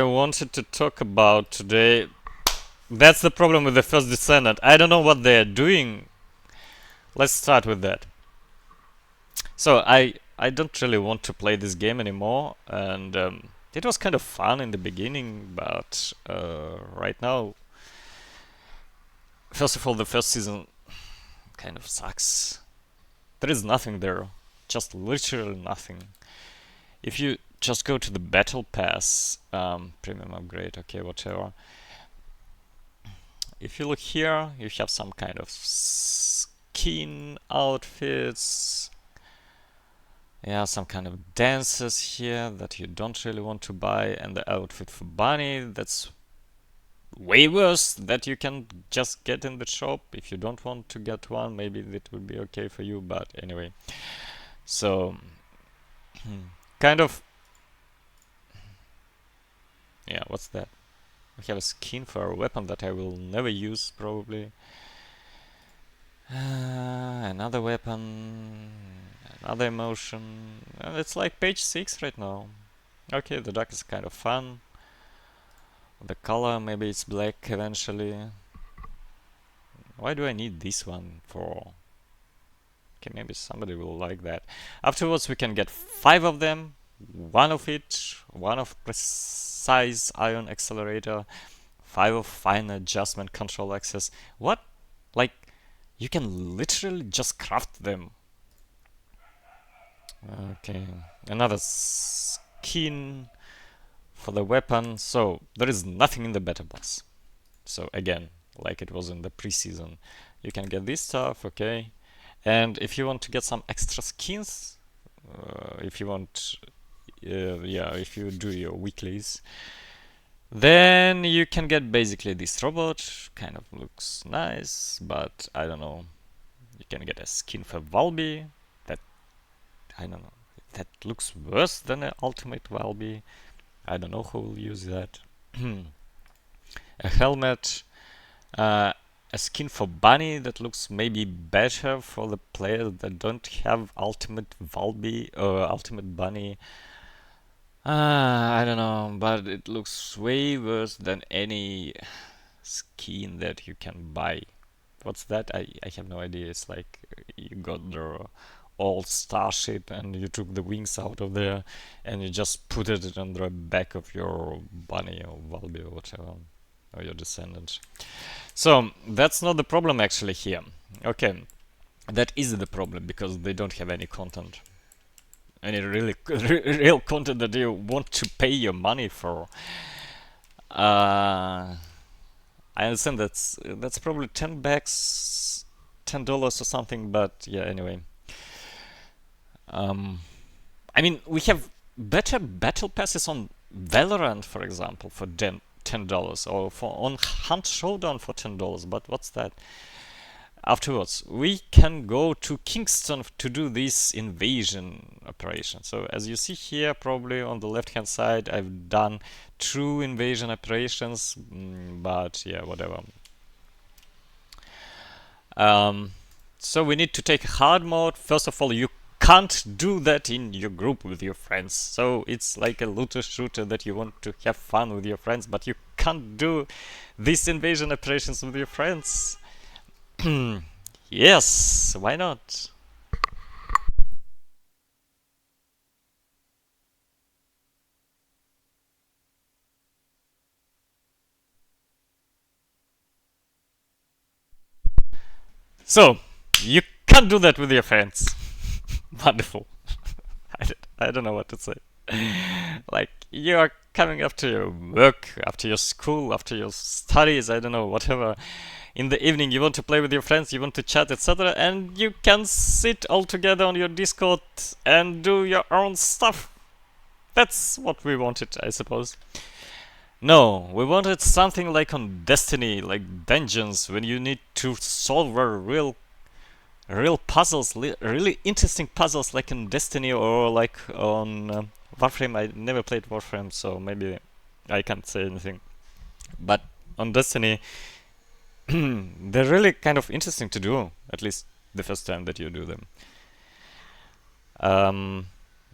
I wanted to talk about today. That's the problem with the first Descendant. I don't know what they're doing. Let's start with that. So I don't really want to play this game anymore, and it was kind of fun in the beginning, but right now, first of all, the first season kind of sucks. There is nothing there, just literally nothing. If you just go to the battle pass, premium upgrade, okay, whatever. If you look here, you have some kind of skin outfits. Yeah, some kind of dances here that you don't really want to buy, and the outfit for Bunny that's way worse that you can just get in the shop. If you don't want to get one, maybe that would be okay for you, but anyway. So, kind of, yeah, what's that? We have a skin for a weapon that I will never use, probably. Another weapon, another emotion, and it's like page 6 right now. Okay, the duck is kind of fun. The color, maybe it's black eventually. Why do I need this one for? Okay, maybe somebody will like that. Afterwards we can get 5 of them, one of it, one of precise ion accelerator, 5 of fine adjustment control access. What? Like, you can literally just craft them. Okay, another skin for the weapon. So there is nothing in the battle pass. So again, like it was in the preseason, you can get this stuff, okay. And if you want to get some extra skins, if you want, yeah, if you do your weeklies, then you can get basically this robot. Kind of looks nice, but I don't know. You can get a skin for Valby. That, I don't know. That looks worse than an ultimate Valby. I don't know who will use that. A helmet. A skin for Bunny that looks maybe better for the players that don't have ultimate Valby or ultimate Bunny. I don't know, but it looks way worse than any skin that you can buy. What's that? I have no idea. It's like you got the old starship and you took the wings out of there and you just put it on the back of your Bunny or Valby or whatever, or your Descendant. So that's not the problem actually here. Okay, that is the problem because they don't have any content, any really real content that you want to pay your money for. I understand that's probably $10, $10 or something, but yeah. Anyway, I mean we have better battle passes on Valorant, for example, for $10, or for on Hunt Showdown for $10. But what's that? Afterwards, we can go to Kingston to do this invasion operation. So as you see here, probably on the left-hand side, I've done 2 invasion operations, but yeah, whatever. So we need to take hard mode. First of all, you can't do that in your group with your friends. So it's like a looter shooter that you want to have fun with your friends, but you can't do these invasion operations with your friends. Yes, why not? So, you can't do that with your friends. Wonderful. I don't know what to say. Like, you are coming after your work, after your school, after your studies, I don't know, whatever. In the evening, you want to play with your friends, you want to chat, etc., and you can sit all together on your Discord and do your own stuff. That's what we wanted, I suppose. No, we wanted something like on Destiny, like dungeons, when you need to solve a real puzzles, really interesting puzzles, like in Destiny or like on Warframe. I never played Warframe, so maybe I can't say anything. But on Destiny, they're really kind of interesting to do, at least the first time that you do them.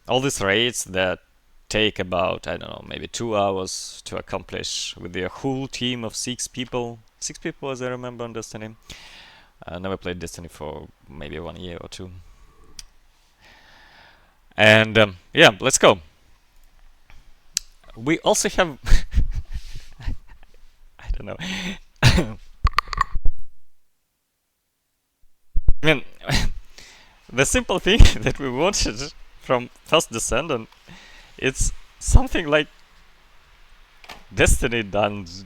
All these raids that take about, I don't know, maybe 2 hours to accomplish with a whole team of 6 people. 6 people, as I remember, on Destiny. I never played Destiny for maybe 1 year or two. And yeah, let's go. We also have, I don't know. I mean, the simple thing that we wanted from first Descendant, it's something like Destiny dungeons,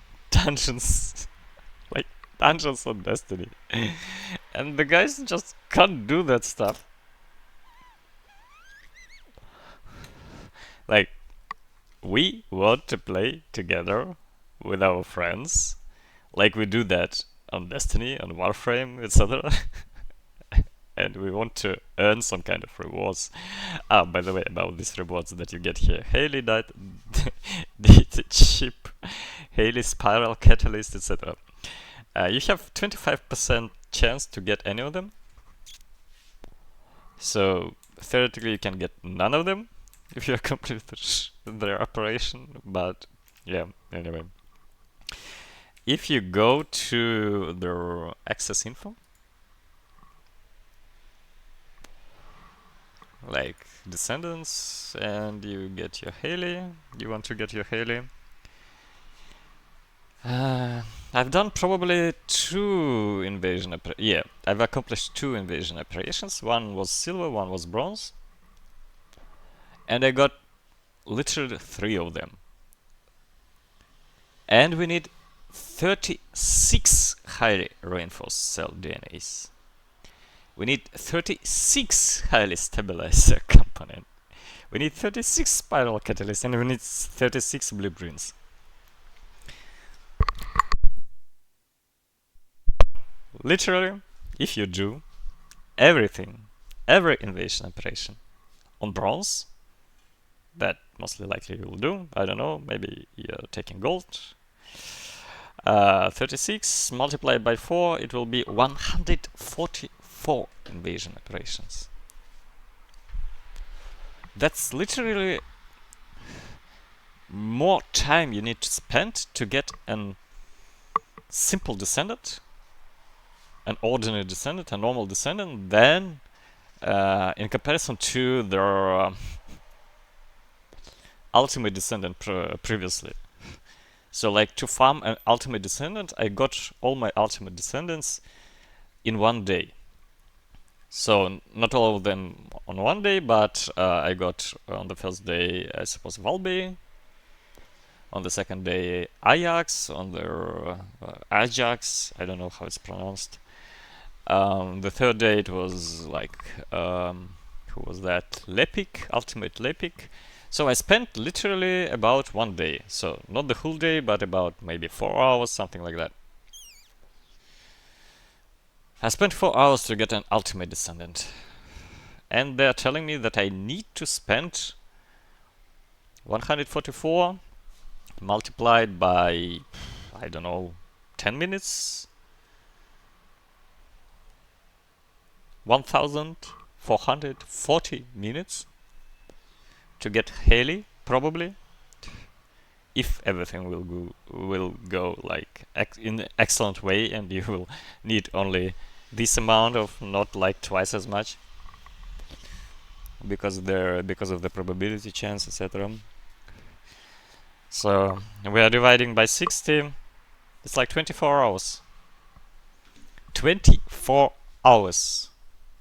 like dungeons on Destiny, and the guys just can't do that stuff. Like, we want to play together with our friends, like we do that on Destiny, on Warframe, etc. And we want to earn some kind of rewards. Ah, by the way, about these rewards that you get here: Haley data chip, Haley spiral catalyst, etc. You have 25% chance to get any of them. So theoretically, you can get none of them if you complete their operation. But yeah, anyway. If you go to their access info, like Descendants, and you get your Haley, you want to get your Haley. I've done probably 2 invasion yeah, I've accomplished 2 invasion operations. One was silver, one was bronze. And I got literally 3 of them. And we need 36 highly reinforced cell DNAs. We need 36 highly stabilizer component. We need 36 spiral catalysts, and we need 36 blueprints. Literally, if you do everything, every invasion operation on bronze, that mostly likely you will do. I don't know, maybe you're taking gold. 36 multiplied by 4, it will be 144 invasion operations. That's literally more time you need to spend to get a simple Descendant, an ordinary Descendant, a normal Descendant, than in comparison to their Ultimate Descendant previously. So like to farm an Ultimate Descendant, I got all my Ultimate Descendants in 1 day. So not all of them on 1 day, but I got on the first day, I suppose, Valby. On the second day, Ajax. On the Ajax, I don't know how it's pronounced. The third day it was like, who was that? Lepik, Ultimate Lepik. So I spent literally about 1 day. So not the whole day, but about maybe 4 hours, something like that. I spent 4 hours to get an Ultimate Descendant. And they're telling me that I need to spend 144 multiplied by, I don't know, 10 minutes? 1,440 minutes to get Haley, probably, if everything will go like in an excellent way, and you will need only this amount of, not like twice as much, because of the probability chance, etc. So we are dividing by 60. It's like 24 hours. 24 hours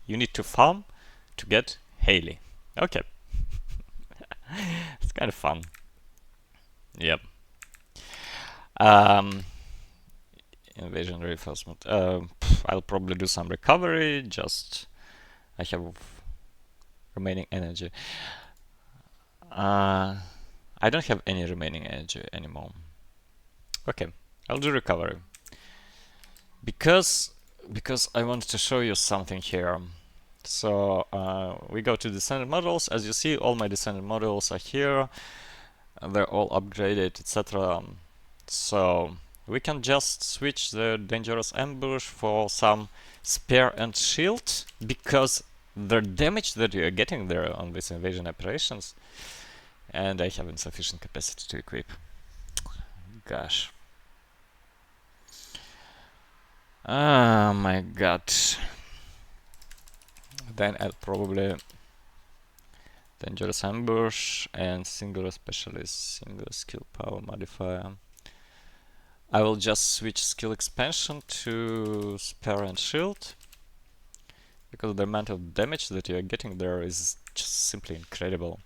you need to farm to get Haley. Okay. It's kind of fun. Yep. Invasion reinforcement. I'll probably do some recovery. Just I have remaining energy. I don't have any remaining energy anymore. Okay, I'll do recovery because I want to show you something here. So we go to Descendant models. As you see, all my Descendant models are here. They're all upgraded, etc. So we can just switch the Dangerous Ambush for some Spear and Shield, because the damage that you are getting there on these invasion operations And I have insufficient capacity to equip. Gosh. Oh my god. Then I'll probably Dangerous Ambush and Singular Specialist, Single Skill Power Modifier. I will just switch skill expansion to Spare and Shield, because the amount of damage that you're getting there is just simply incredible.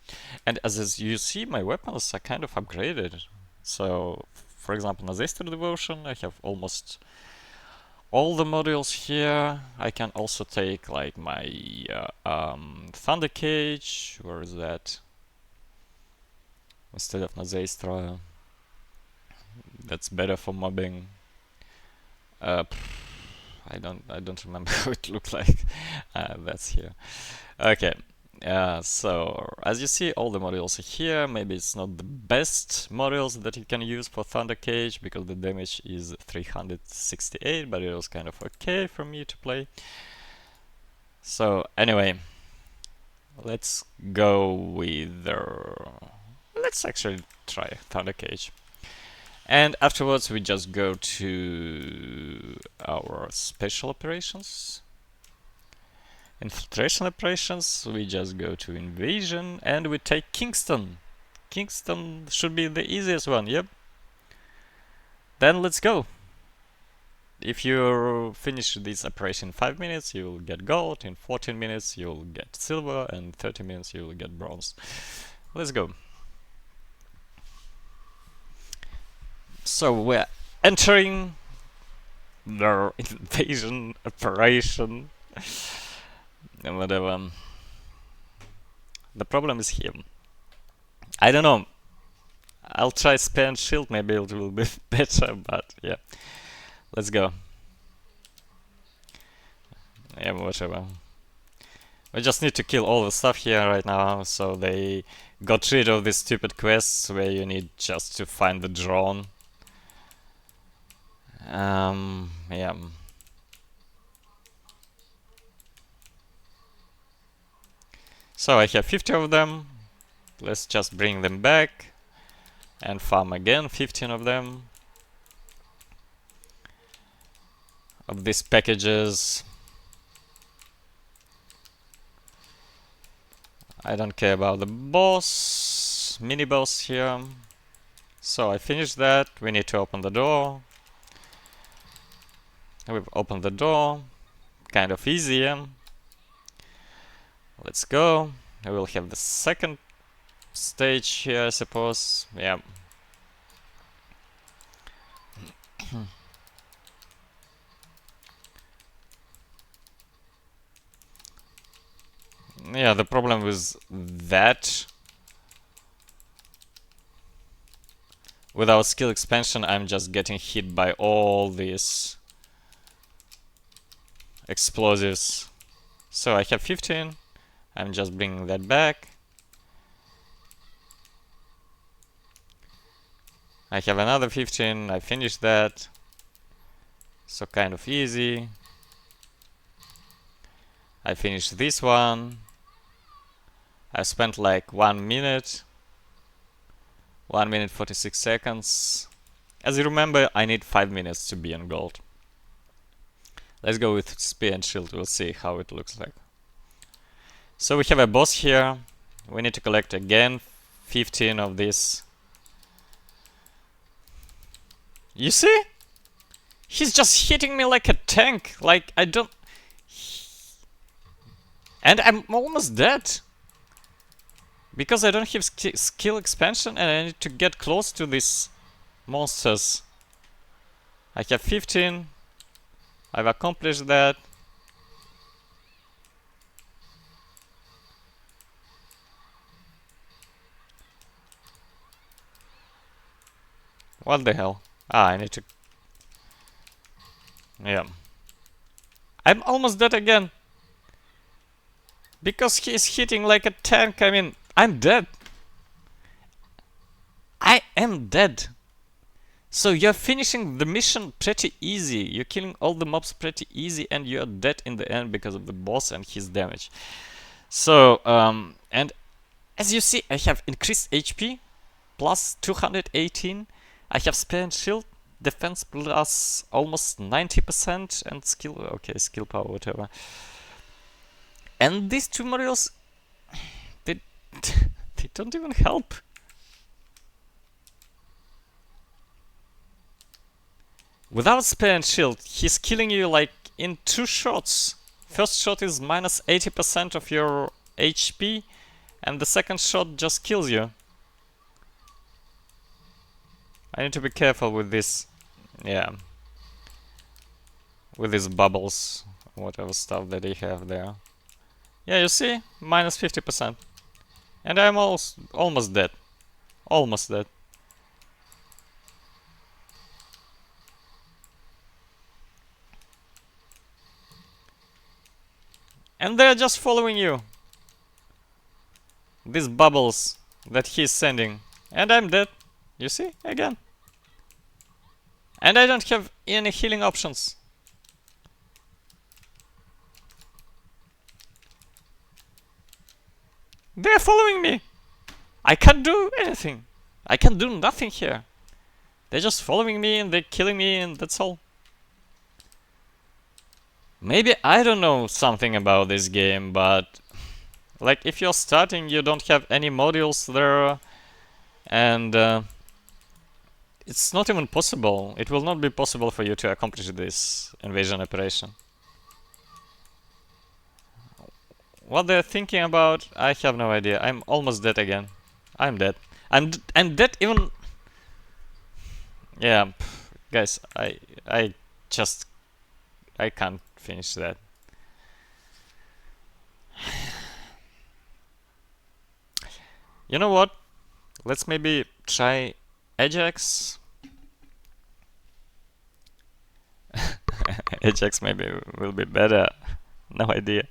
And as you see, my weapons are kind of upgraded. So, for example, Nazistor Devotion, I have almost all the modules here. I can also take like my Thunder Cage. Where is that? Instead of Nazistra. That's better for mobbing. I don't remember how it looked like. That's here. Okay. So as you see, all the modules are here. Maybe it's not the best modules that you can use for Thunder Cage because the damage is 368, but it was kind of okay for me to play. So anyway, let's go with let's actually try Thunder Cage. And afterwards we just go to our special operations. Infiltration operations, we just go to invasion and we take Kingston. Kingston should be the easiest one, yep. Then let's go. If you finish this operation in 5 minutes, you'll get gold, in 14 minutes you'll get silver, and 30 minutes you'll get bronze. Let's go. So we're entering the invasion operation. And whatever. The problem is here. I don't know. I'll try Spare and Shield, maybe it will be better, but yeah. Let's go. Yeah, whatever. We just need to kill all the stuff here right now, so they got rid of these stupid quests where you need just to find the drone. Yeah. So I have 50 of them. Let's just bring them back and farm again 15 of them. Of these packages. I don't care about the boss, mini boss here. So I finished that. We need to open the door. We've opened the door. Kind of easy. Let's go. We will have the second stage here, I suppose. Yeah. Yeah, the problem with that, without skill expansion, I'm just getting hit by all these explosives. So I have 15. I'm just bringing that back. I have another 15. I finished that. So kind of easy. I finished this one. I spent like 1 minute. 1 minute 46 seconds. As you remember, I need 5 minutes to be on gold. Let's go with Spear and Shield. We'll see how it looks like. So we have a boss here. We need to collect again 15 of these. You see? He's just hitting me like a tank. Like, I don't... And I'm almost dead. Because I don't have skill expansion and I need to get close to these monsters. I have 15. I've accomplished that. What the hell? Ah, I need to... Yeah. I'm almost dead again. Because he's hitting like a tank, I mean, I'm dead. I am dead. So you're finishing the mission pretty easy. You're killing all the mobs pretty easy and you're dead in the end because of the boss and his damage. So, and As you see, I have increased HP plus 218. I have spare and shield, defense plus almost 90%, and skill. Okay, skill power, whatever. And these two models, they, they don't even help. Without spare and shield, he's killing you like in 2 shots. First shot is minus 80% of your HP, and the second shot just kills you. I need to be careful with this, yeah, with these bubbles, whatever stuff that they have there. Yeah, you see, minus 50%, and I'm almost dead, almost dead. And they're just following you. These bubbles that he's sending, and I'm dead. You see, again. And I don't have any healing options. They're following me. I can't do anything. I can do nothing here. They're just following me and they're killing me, and that's all. Maybe I don't know something about this game, but like if you're starting, you don't have any modules there, and it's not even possible. It will not be possible for you to accomplish this invasion operation. What they're thinking about, I have no idea. I'm almost dead again. I'm dead. I'm dead even. Yeah, guys, I just I can't finish that. You know what? Let's maybe try Ajax. Ajax maybe will be better. No idea.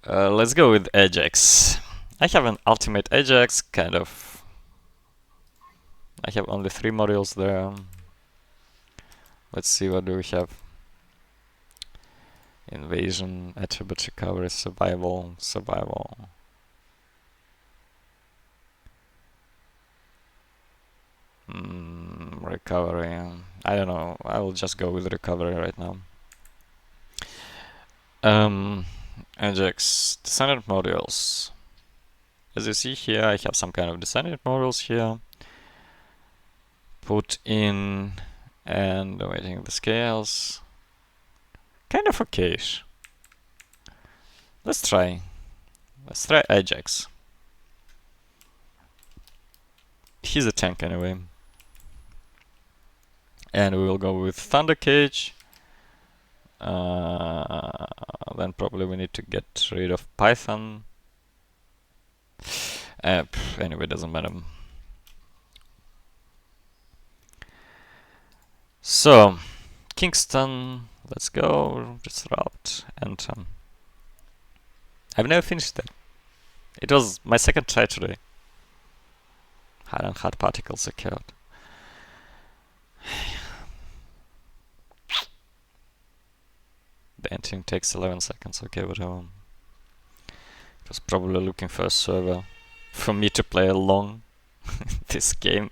Let's go with Ajax. I have an ultimate Ajax, kind of. I have only 3 modules there. Let's see, what do we have? Invasion, attribute recovery, survival, survival. Recovery. I don't know. I will just go with recovery right now. Ajax, Descendant modules. As you see here, I have some kind of Descendant modules here. Put in and waiting the scales. Kind of okayish. Let's try. Let's try Ajax. He's a tank anyway. And we will go with Thunder Cage. Then probably we need to get rid of Python. Anyway, doesn't matter. So, Kingston, let's go, disrupt, and I've never finished that. It was my second try today. Hard and hard particles occurred. The entering takes 11 seconds, okay, whatever. It was probably looking for a server for me to play along this game.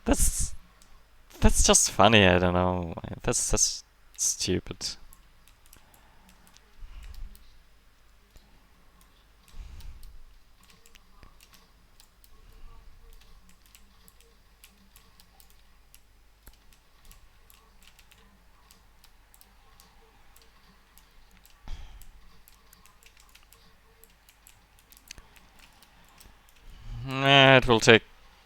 That's just funny, I don't know. That's stupid. It will take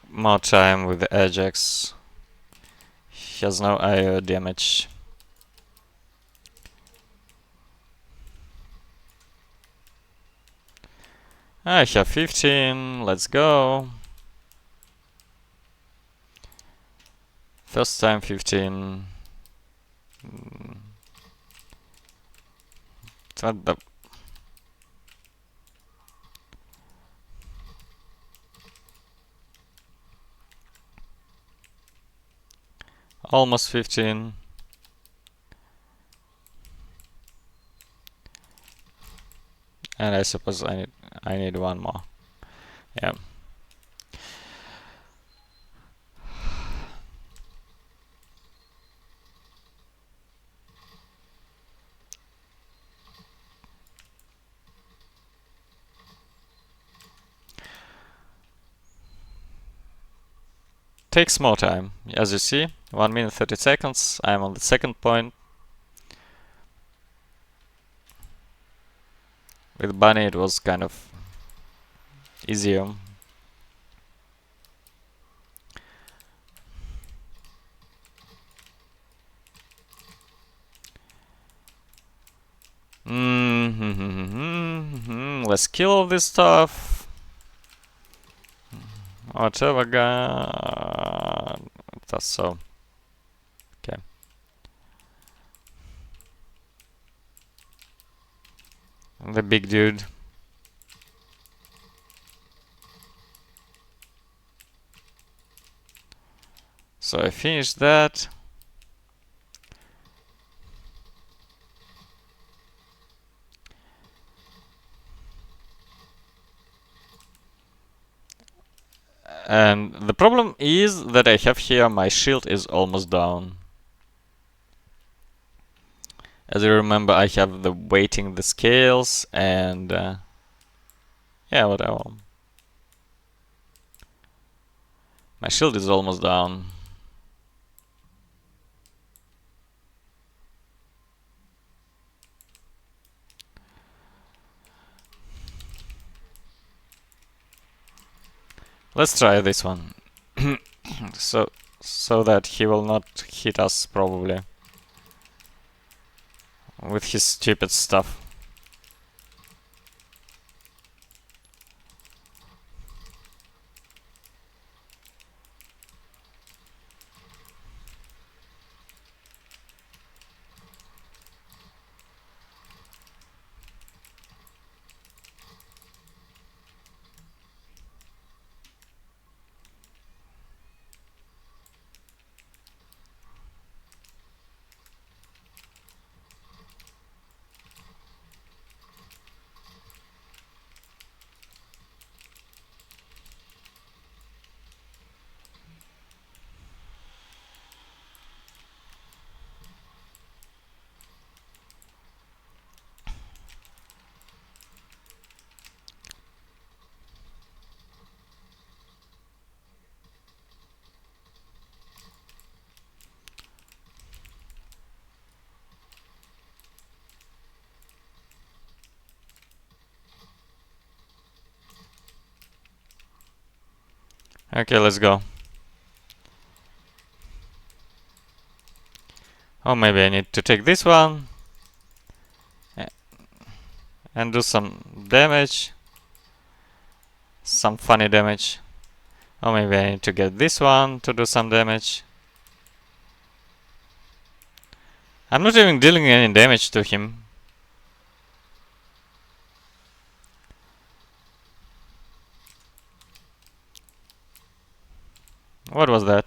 more time with the Ajax. He has no IO damage. I have 15, let's go. First time 15. What the... Almost 15. And I suppose I need one more. Yeah. Takes more time, as you see. 1 minute 30 seconds. I'm on the second point. With Bunny it was kind of easier. Let's kill all this stuff. Whatever god. That's so. Okay. The big dude. So I finished that. And the problem is that I have here my shield is almost down. As you remember, I have the weighting the scales and yeah, whatever. My shield is almost down. Let's try this one. so that he will not hit us probably with his stupid stuff. Okay, let's go. Oh, maybe I need to take this one and do some damage. Some funny damage. Or maybe I need to get this one to do some damage. I'm not even dealing any damage to him. What was that?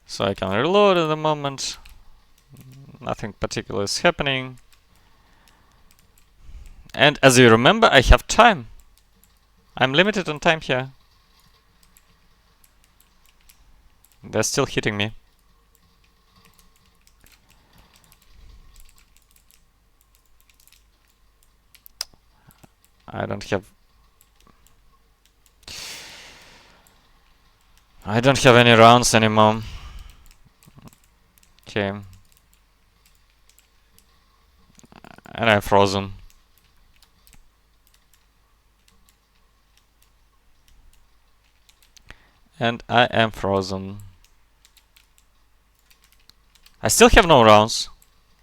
So I can reload at the moment. Nothing particular is happening. And as you remember, I have time. I'm limited on time here. They're still hitting me. I don't have any rounds anymore. Okay. And I'm frozen. And I am frozen. I still have no rounds.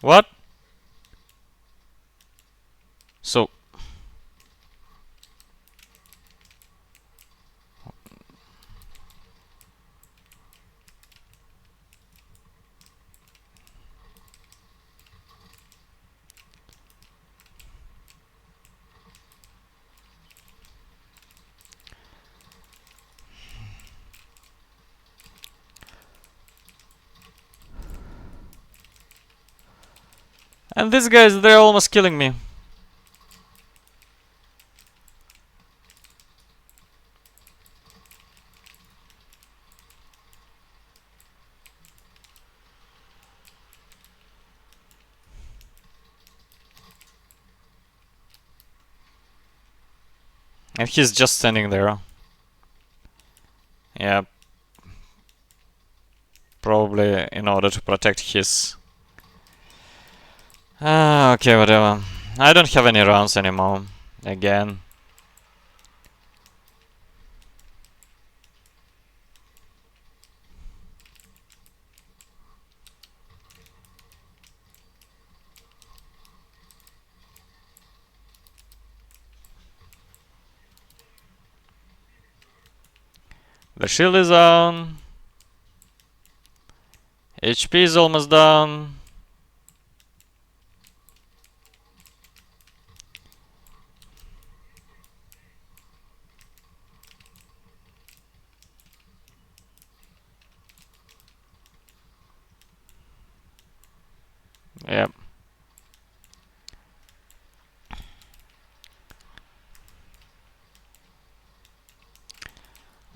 What? So And these guys, they're almost killing me. And he's just standing there. Yeah. Probably in order to protect his... okay, whatever. I don't have any rounds anymore. Again. The shield is on. HP is almost down. Yep.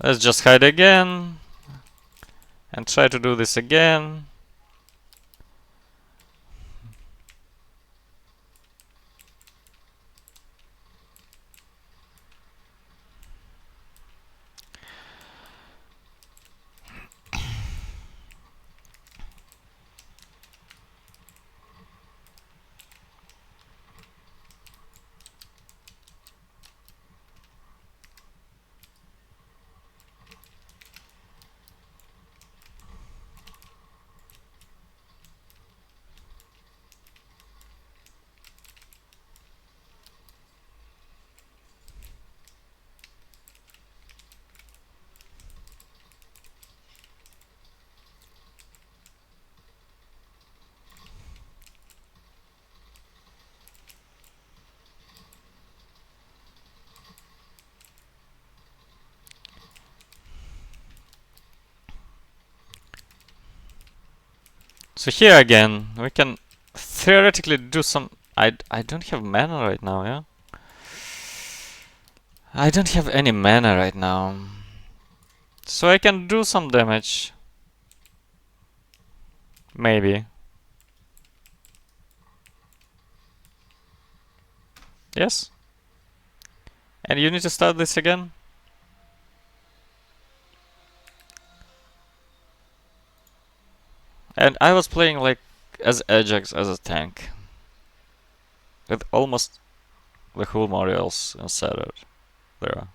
Let's just hide again. And try to do this again. So here again, we can theoretically do some... I don't have mana right now, yeah? I don't have any mana right now. So I can do some damage. Maybe. Yes? And you need to start this again? And I was playing like as Ajax as a tank. With almost the whole Mariels inside it. There.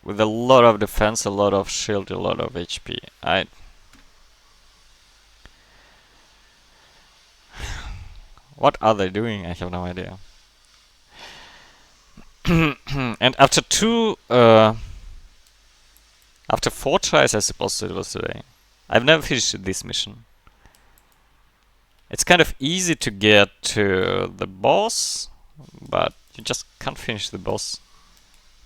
With a lot of defense, a lot of shield, a lot of HP. What are they doing? I have no idea. And after after 4 tries, I suppose it was today. I've never finished this mission. It's kind of easy to get to the boss, but you just can't finish the boss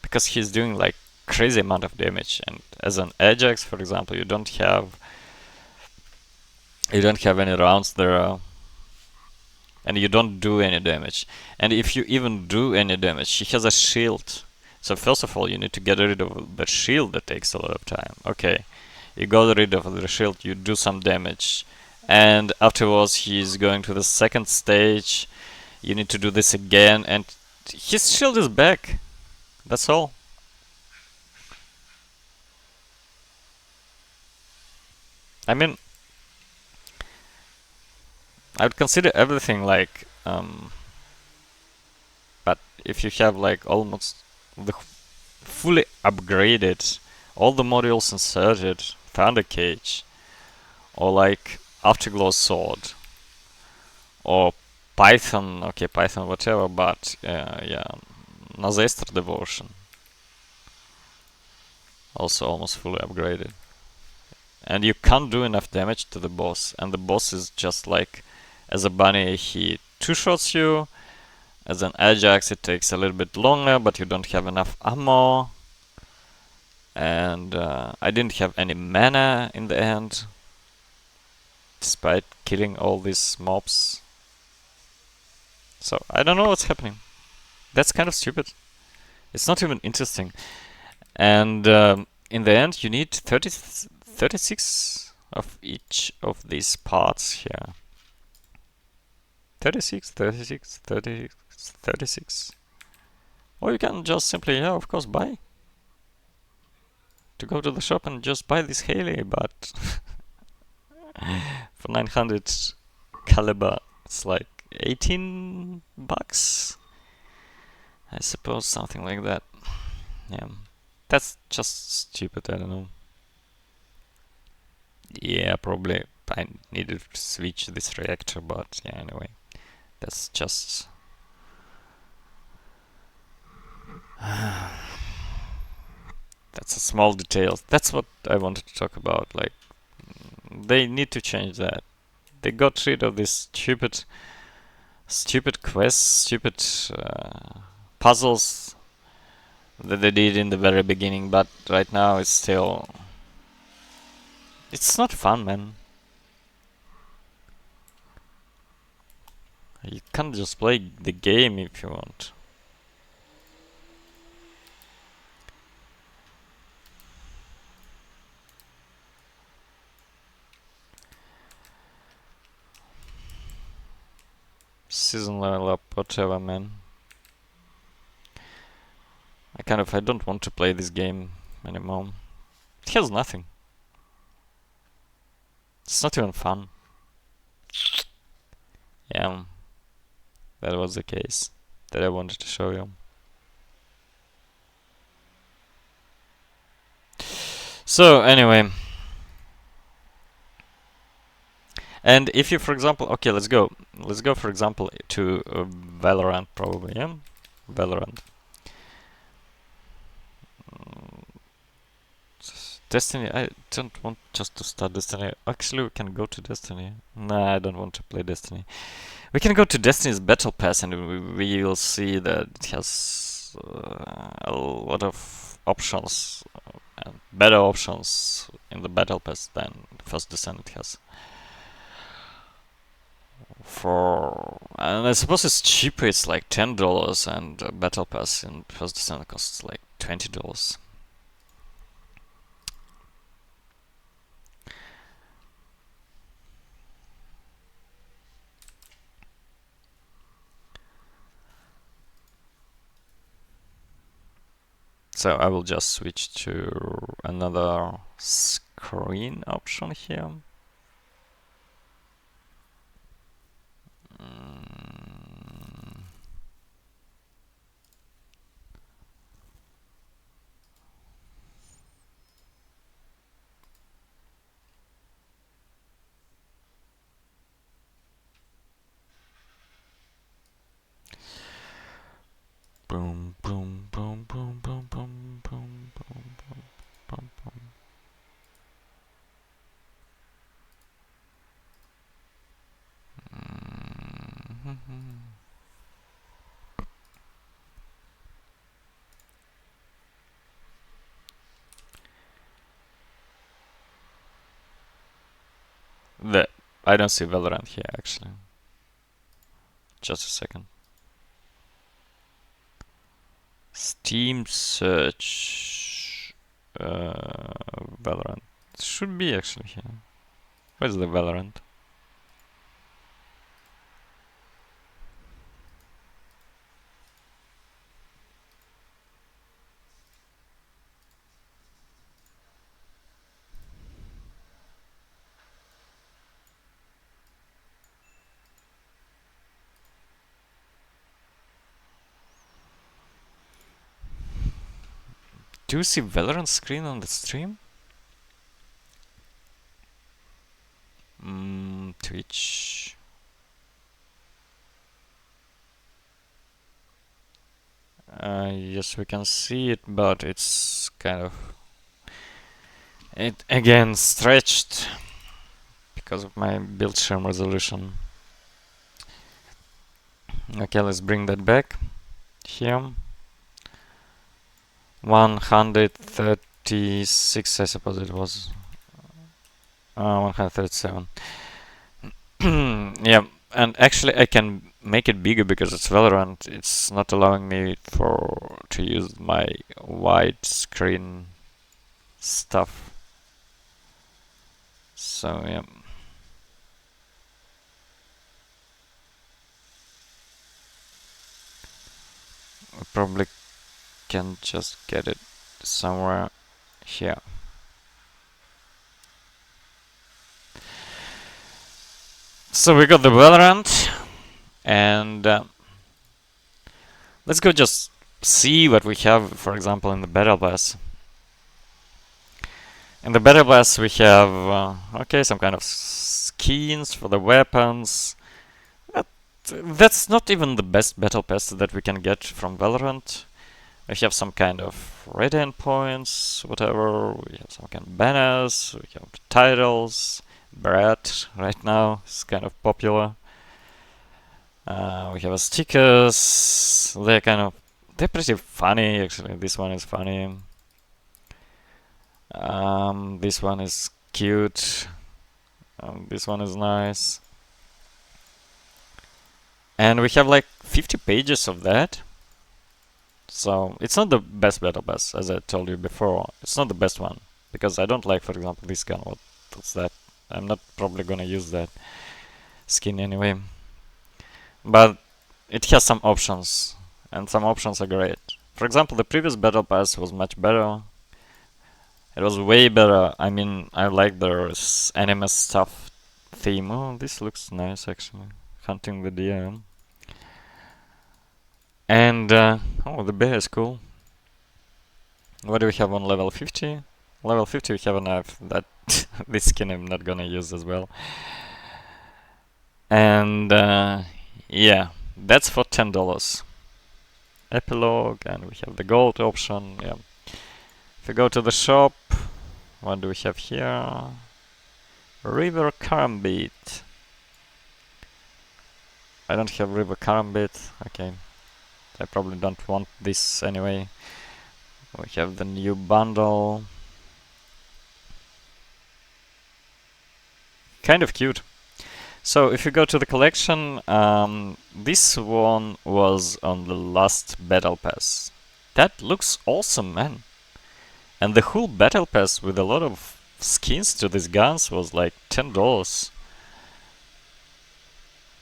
because he's doing like crazy amount of damage. And as an Ajax, for example, you don't have any rounds there, and you don't do any damage. And if you even do any damage, he has a shield. So first of all, you need to get rid of the shield. That takes a lot of time. Okay, you got rid of the shield, you do some damage, and afterwards he's going to the second stage. You need to do this again, and his shield is back. That's all. I mean, I would consider everything like, but if you have like almost the fully upgraded, all the modules inserted, Thunder Cage, or like Afterglow Sword, or Python, okay, Python whatever, but yeah, Nazester Devotion, also almost fully upgraded. And you can't do enough damage to the boss, and the boss is just like, as a bunny he two-shots you, as an Ajax it takes a little bit longer, but you don't have enough ammo, and I didn't have any mana in the end. despite killing all these mobs. So I don't know what's happening. That's kind of stupid. It's not even interesting. And in the end, you need 36 of each of these parts here. 36, 36, 36, 36. Or you can just simply, yeah, of course, buy. To go to the shop and just buy this Haley, but for 900 caliber, it's like 18 bucks. I suppose something like that. Yeah, that's just stupid. I don't know. Yeah, probably I needed to switch this reactor, but yeah, anyway, that's just. That's a small detail. That's what I wanted to talk about. Like, they need to change that. They got rid of this stupid quests, stupid puzzles that they did in the very beginning, but right now it's still. It's not fun, man. You can't just play the game if you want. Season level up, whatever, man. I don't want to play this game anymore. It has nothing. It's not even fun. Yeah, that was the case that I wanted to show you. So anyway, and if you, for example, okay, let's go for example to Valorant, probably, yeah, Valorant. Destiny, I don't want just to start Destiny. Actually, we can go to Destiny. Nah, I don't want to play Destiny. We can go to Destiny's Battle Pass and we will see that it has a lot of options, and better options in the Battle Pass than the first Descendant has. And I suppose it's cheaper, it's like $10, and Battle Pass in first Descendant costs like $20. So I will just switch to another screen option here. Boom, boom, boom, boom, boom, boom, boom, boom, boom, boom, boom. I don't see Valorant here actually. Just a second. Steam search Valorant should be actually here. Where's the Valorant? Do you see Valorant screen on the stream? Twitch. Yes, we can see it, but it's kind of it again stretched because of my build scherm resolution. Okay, let's bring that back here. 136, I suppose it was. 137. Yeah, and actually I can make it bigger because it's Valorant. It's not allowing me for to use my widescreen stuff. So yeah. I probably can just get it somewhere here. So we got the Valorant, and let's go just see what we have, for example, in the Battle Pass. In the Battle Pass we have, okay, some kind of skins for the weapons. But that's not even the best Battle Pass that we can get from Valorant. We have some kind of radiant points, whatever. We have some kind of banners. We have titles. Brett right now is kind of popular. We have stickers. They're pretty funny actually. This one is funny. This one is cute. This one is nice. And we have like 50 pages of that. So it's not the best battle pass, as I told you before. It's not the best one because I don't like, for example, this gun. What's that? I'm not probably gonna use that skin anyway. But it has some options, and some options are great. For example, the previous battle pass was much better. It was way better. I mean, I like the anime stuff theme. Oh, this looks nice actually. Hunting the deer. And oh, the bear is cool. What do we have on level 50? Level 50 we have a knife. That this skin I'm not gonna use as well. And yeah, that's for $10. Epilogue, and we have the gold option. Yeah. If we go to the shop, what do we have here? River Karambit. I don't have River Karambit. Okay. I probably don't want this anyway. We have the new bundle. Kind of cute. So if you go to the collection, this one was on the last battle pass. That looks awesome, man. And the whole battle pass with a lot of skins to these guns was like $10.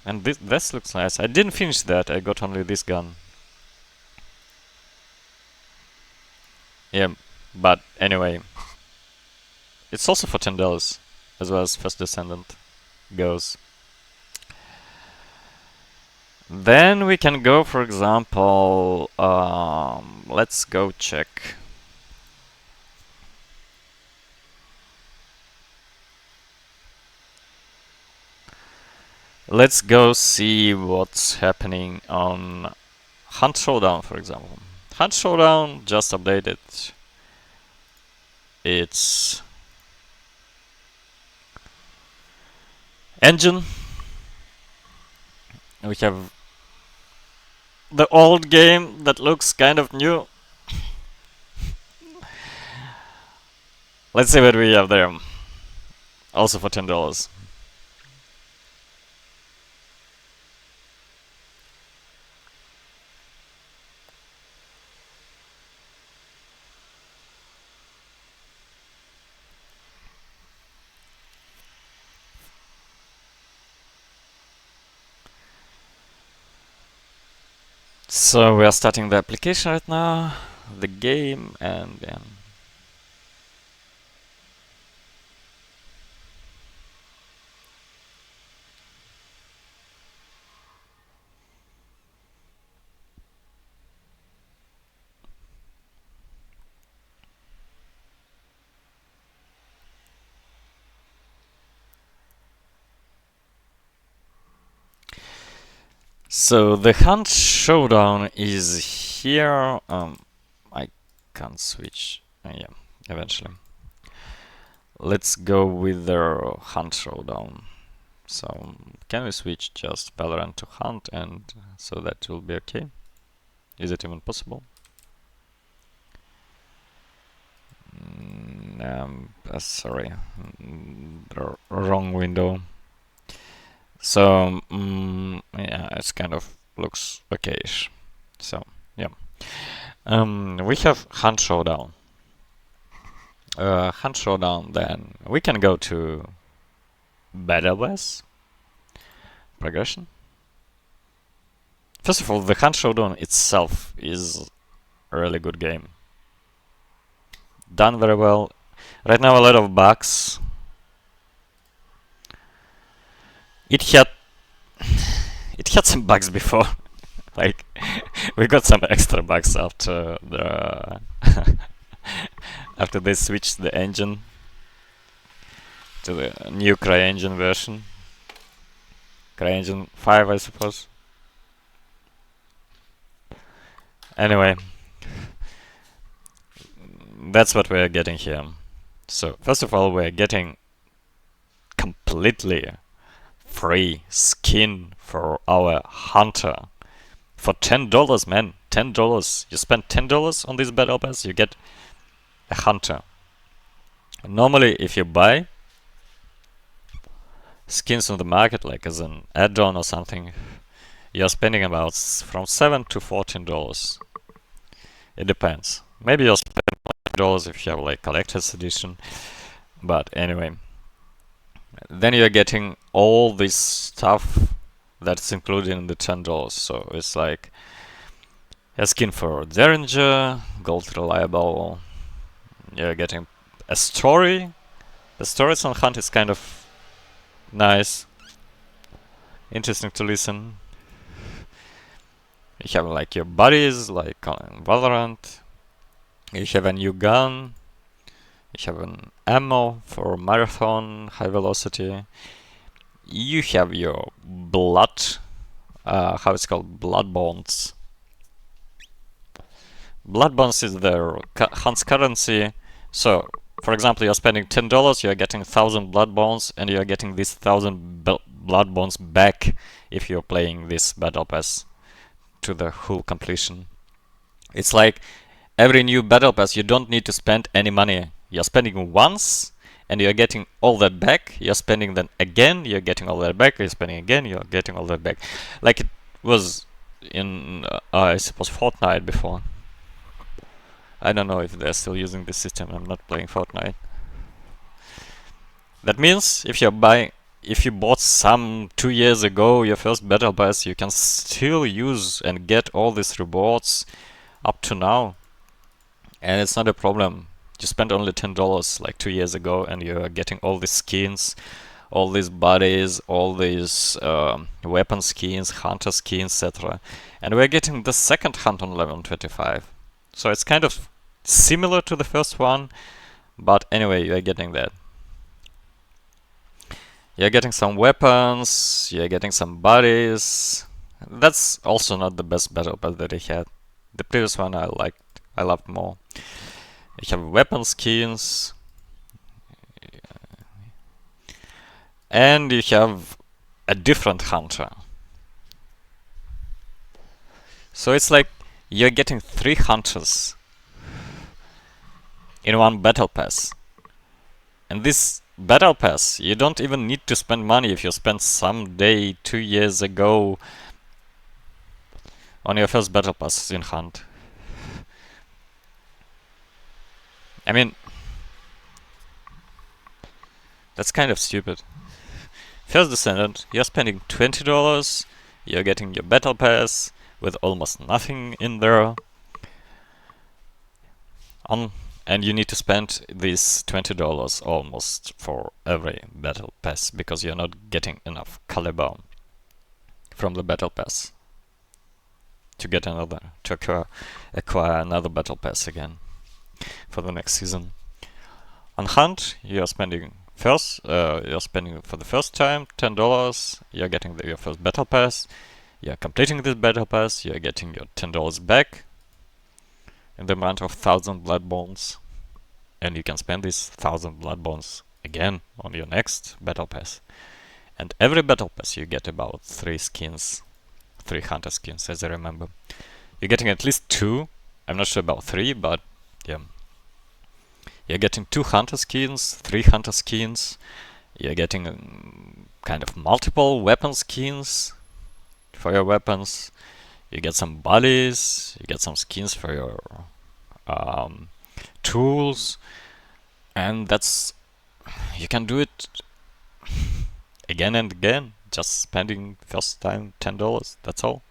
And this looks nice. I didn't finish that, I got only this gun. Yeah, but anyway. It's also for $10, as well as First Descendant goes. Then we can go, for example, let's go check. Let's go see what's happening on Hunt Showdown, for example. Hunt Showdown just updated its engine. We have the old game that looks kind of new. Let's see what we have there. Also for $10. So we are starting the application right now, the game, and so the Hunt Showdown is here. I can't switch. Yeah, eventually. Let's go with the Hunt Showdown. So can we switch just Valorant to Hunt, and so that will be okay? Is it even possible? Sorry, the wrong window. So yeah, it's kind of looks okayish. So yeah, we have Hunt Showdown. Hunt Showdown. Then we can go to Battle Pass progression. First of all, the Hunt Showdown itself is a really good game. Done very well. Right now, a lot of bugs. It had some bugs before. Like we got some extra bugs after the after they switched the engine to the new CryEngine version. CryEngine 5, I suppose. Anyway, that's what we're getting here. So first of all, we're getting completely free skin for our hunter for $10, man. $10. You spend $10 on this battle pass, you get a hunter. Normally, if you buy skins on the market, like as an add-on or something, you're spending about from $7 to $14. It depends. Maybe you'll spend $20 if you have like collector's edition. But anyway, then you're getting all this stuff that's included in the $10. So it's like a skin for Derringer, gold reliable. You're getting a story. The stories on Hunt is kind of nice, interesting to listen. You have like your buddies, like on Valorant. You have a new gun. You have an ammo for marathon, high velocity. You have your blood, how it's called, blood bonds. Blood bonds is their Hunt's currency. So, for example, you're spending $10, you're getting 1,000 blood bonds, and you're getting these 1,000 blood bonds back if you're playing this battle pass to the full completion. It's like every new battle pass, you don't need to spend any money. You're spending once, and you're getting all that back. You're spending then again, you're getting all that back. You're spending again, you're getting all that back. Like it was in, I suppose, Fortnite before. I don't know if they're still using this system. I'm not playing Fortnite. That means if you bought some 2 years ago your first battle pass, you can still use and get all these rewards up to now, and it's not a problem. You spent only $10 like 2 years ago, and you're getting all these skins, all these bodies, all these weapon skins, hunter skins, etc. And we're getting the second hunt on level 25. So it's kind of similar to the first one, but anyway, you're getting that. You're getting some weapons, you're getting some bodies. That's also not the best battle pass that I had. The previous one I loved more. You have weapon skins, and you have a different hunter. So it's like you're getting 3 hunters in one battle pass. And this battle pass, you don't even need to spend money if you spent some day 2 years ago on your first battle pass in Hunt. I mean, that's kind of stupid. First Descendant, you're spending $20, you're getting your battle pass with almost nothing in there. And you need to spend these $20 almost for every battle pass because you're not getting enough caliber from the battle pass to get to acquire another battle pass again for the next season. On Hunt, you're spending for the first time $10. You're getting your first battle pass. You're completing this battle pass. You're getting your $10 back in the amount of 1,000 blood bonds, and you can spend these 1,000 blood bonds again on your next battle pass. And every battle pass you get about 3 skins, 3 hunter skins, as I remember. You're getting at least 2. I'm not sure about 3, but yeah. You're getting 2 hunter skins, 3 hunter skins. You're getting kind of multiple weapon skins for your weapons. You get some bodies. You get some skins for your um, tools, and that's you can do it again and again. Just spending first time $10. That's all.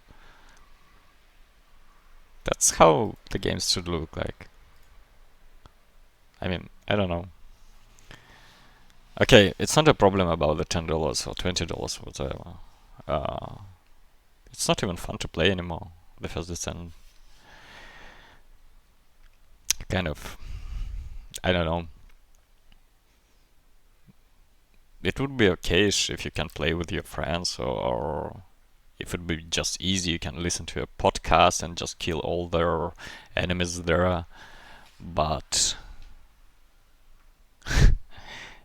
That's how the games should look like. I mean, I don't know. Okay, it's not a problem about the $10 or $20 or whatever. Uh, it's not even fun to play anymore. The first Descendant. Kind of, I don't know. It would be okay if you can play with your friends, or if it would be just easy, you can listen to a podcast and just kill all their enemies there. But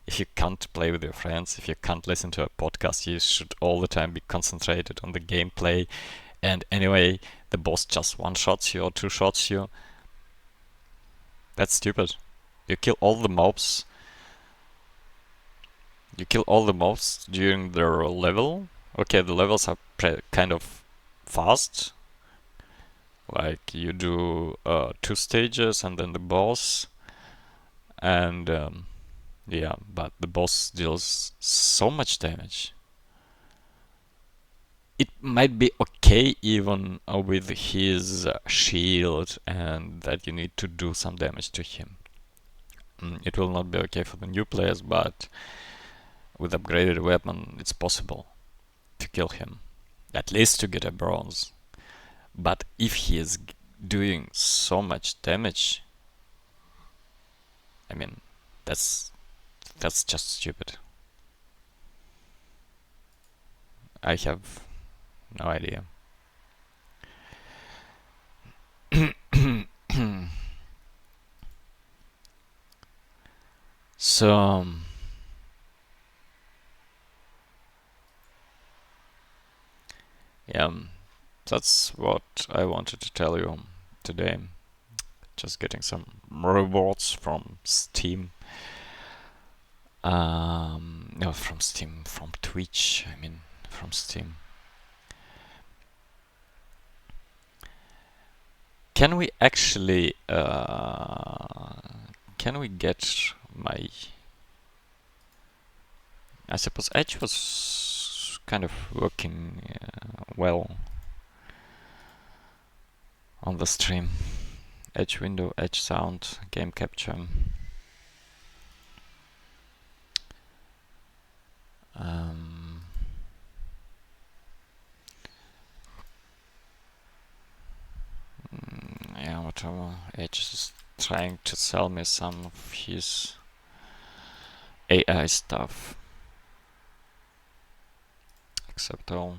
if you can't play with your friends, if you can't listen to a podcast, you should all the time be concentrated on the gameplay. And anyway, the boss just one-shots you or two-shots you. That's stupid. You kill all the mobs. You kill all the mobs during their level. Okay, the levels are kind of fast. Like you do 2 stages and then the boss. And yeah, but the boss deals so much damage. It might be okay even with his shield and that you need to do some damage to him. It will not be okay for the new players, but with upgraded weapon it's possible to kill him. At least to get a bronze. But if he is doing so much damage, I mean, that's just stupid. I have no idea. So yeah, that's what I wanted to tell you today. Just getting some rewards from Steam. No, from Steam, from Twitch. I mean, from Steam. Can we actually? Can we get my? I suppose Edge was kind of working well on the stream. Edge window, Edge sound, game capture. Yeah, whatever. Edge is trying to sell me some of his AI stuff. Accept all.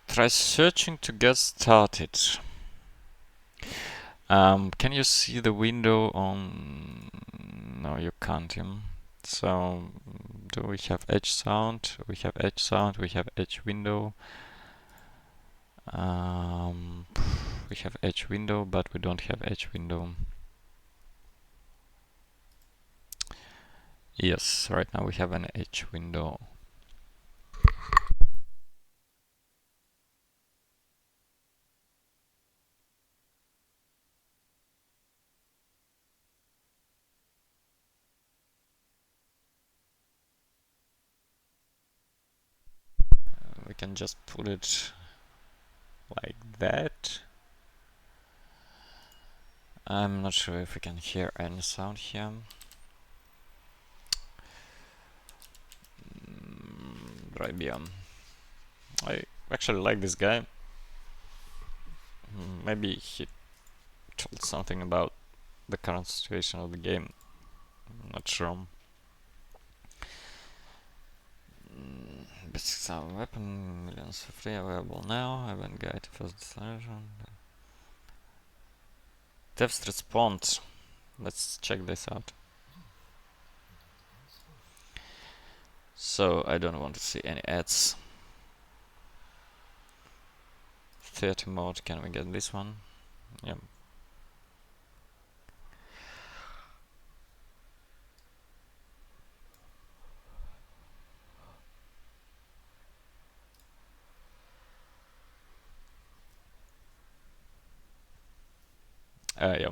Try searching to get started. Can you see the window on? No, you can't. So, do we have Edge sound? We have Edge sound. We have Edge window. We have Edge window, but we don't have Edge window. Yes, right now we have an Edge window. We can just put it like that. I'm not sure if we can hear any sound here. Rabium. I actually like this guy. Maybe he told something about the current situation of the game. I'm not sure. Basic sound weapon, millions for free available now. Event guide to first installation. Test response. Let's check this out. So I don't want to see any ads. 30 mode, can we get this one? Yep. Yeah.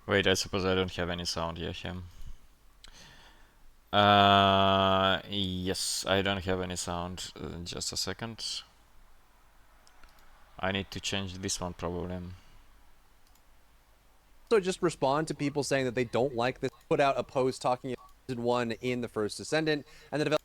Wait, I suppose I don't have any sound yet here. Yes, I don't have any sound. Just a second. I need to change this one probably. So just respond to people saying that they don't like this. Put out a post talking about season 1 in the first Descendant, and the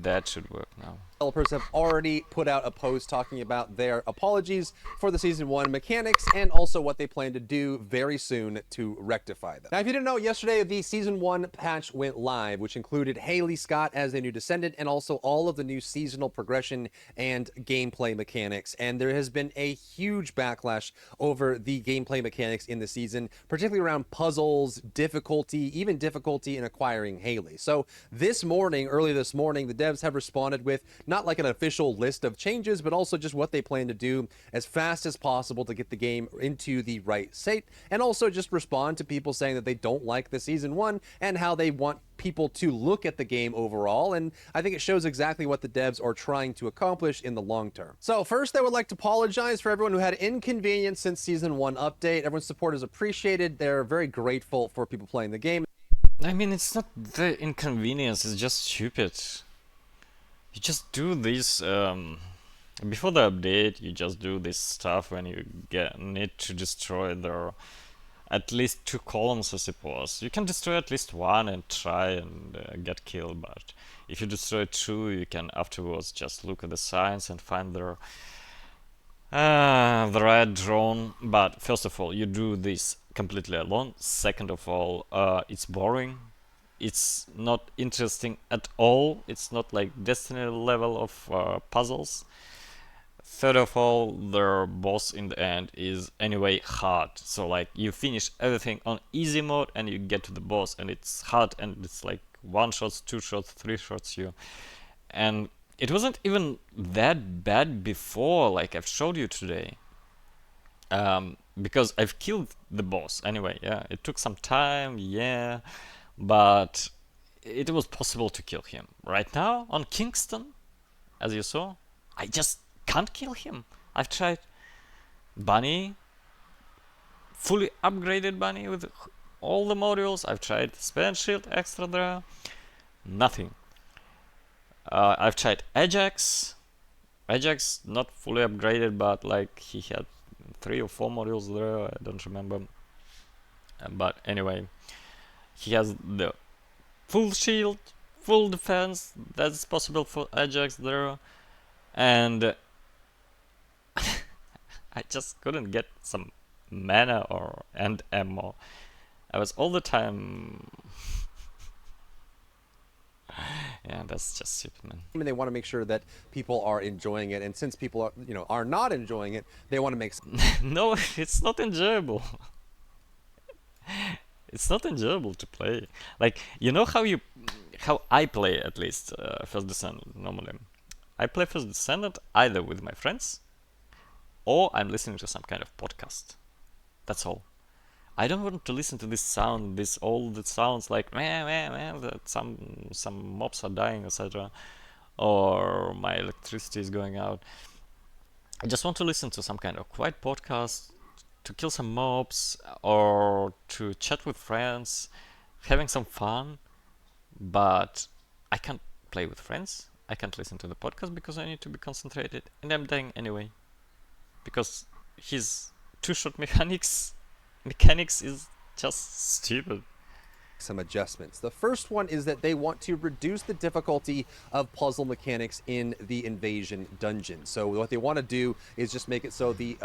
That should work now. developers have already put out a post talking about their apologies for the season 1 mechanics and also what they plan to do very soon to rectify them. Now, if you didn't know, yesterday the season 1 patch went live, which included Haley Scott as the new Descendant and also all of the new seasonal progression and gameplay mechanics. And there has been a huge backlash over the gameplay mechanics in the season, particularly around puzzles, difficulty, even difficulty in acquiring Haley. So early this morning, the devs have responded with not like an official list of changes, but also just what they plan to do as fast as possible to get the game into the right state, and also just respond to people saying that they don't like the season 1 and how they want people to look at the game overall. And I think it shows exactly what the devs are trying to accomplish in the long term. So first, I would like to apologize for everyone who had inconvenience since season 1 update. Everyone's support is appreciated. They're very grateful for people playing the game. I mean, it's not the inconvenience, it's just stupid. You just do this before the update. You just do this stuff when you need to destroy the at least 2 columns, I suppose. You can destroy at least 1 and try and get killed, but if you destroy 2, you can afterwards just look at the signs and find the right drone. But first of all, you do this completely alone. Second of all, it's boring. It's not interesting at all. It's not like Destiny level of puzzles. Third of all, the boss in the end is anyway hard. So like you finish everything on easy mode and you get to the boss and it's hard and it's like 1 shots, 2 shots, 3 shots you. And it wasn't even that bad before, like I've showed you today. Because I've killed the boss anyway. Yeah, it took some time, yeah, but it was possible to kill him. Right now on Kingston, as you saw, I just can't kill him. I've tried Bunny, fully upgraded Bunny with all the modules. I've tried Spell Shield extra there, nothing. I've tried Ajax. Ajax not fully upgraded, but like he had 3 or 4 modules there. I don't remember. But anyway, he has the full shield, full defense. That's possible for Ajax there, and I just couldn't get some mana and ammo. I was all the time. Yeah, that's just stupid, man. And they want to make sure that people are enjoying it, and since people are not enjoying it, they want to make No, it's not enjoyable. It's not enjoyable to play. Like, you know how I play, at least First Descendant normally. I play First Descendant either with my friends or I'm listening to some kind of podcast. That's all. I don't want to listen to this sound, all the sounds like meh meh meh, that some mobs are dying, etc. Or my electricity is going out. I just want to listen to some kind of quiet podcast, to kill some mobs, or to chat with friends, having some fun. But I can't play with friends. I can't listen to the podcast because I need to be concentrated, and I'm dying anyway. Because his 2-shot mechanics is just stupid. some adjustments. The first one is that they want to reduce the difficulty of puzzle mechanics in the invasion dungeon. So what they want to do is just make it so the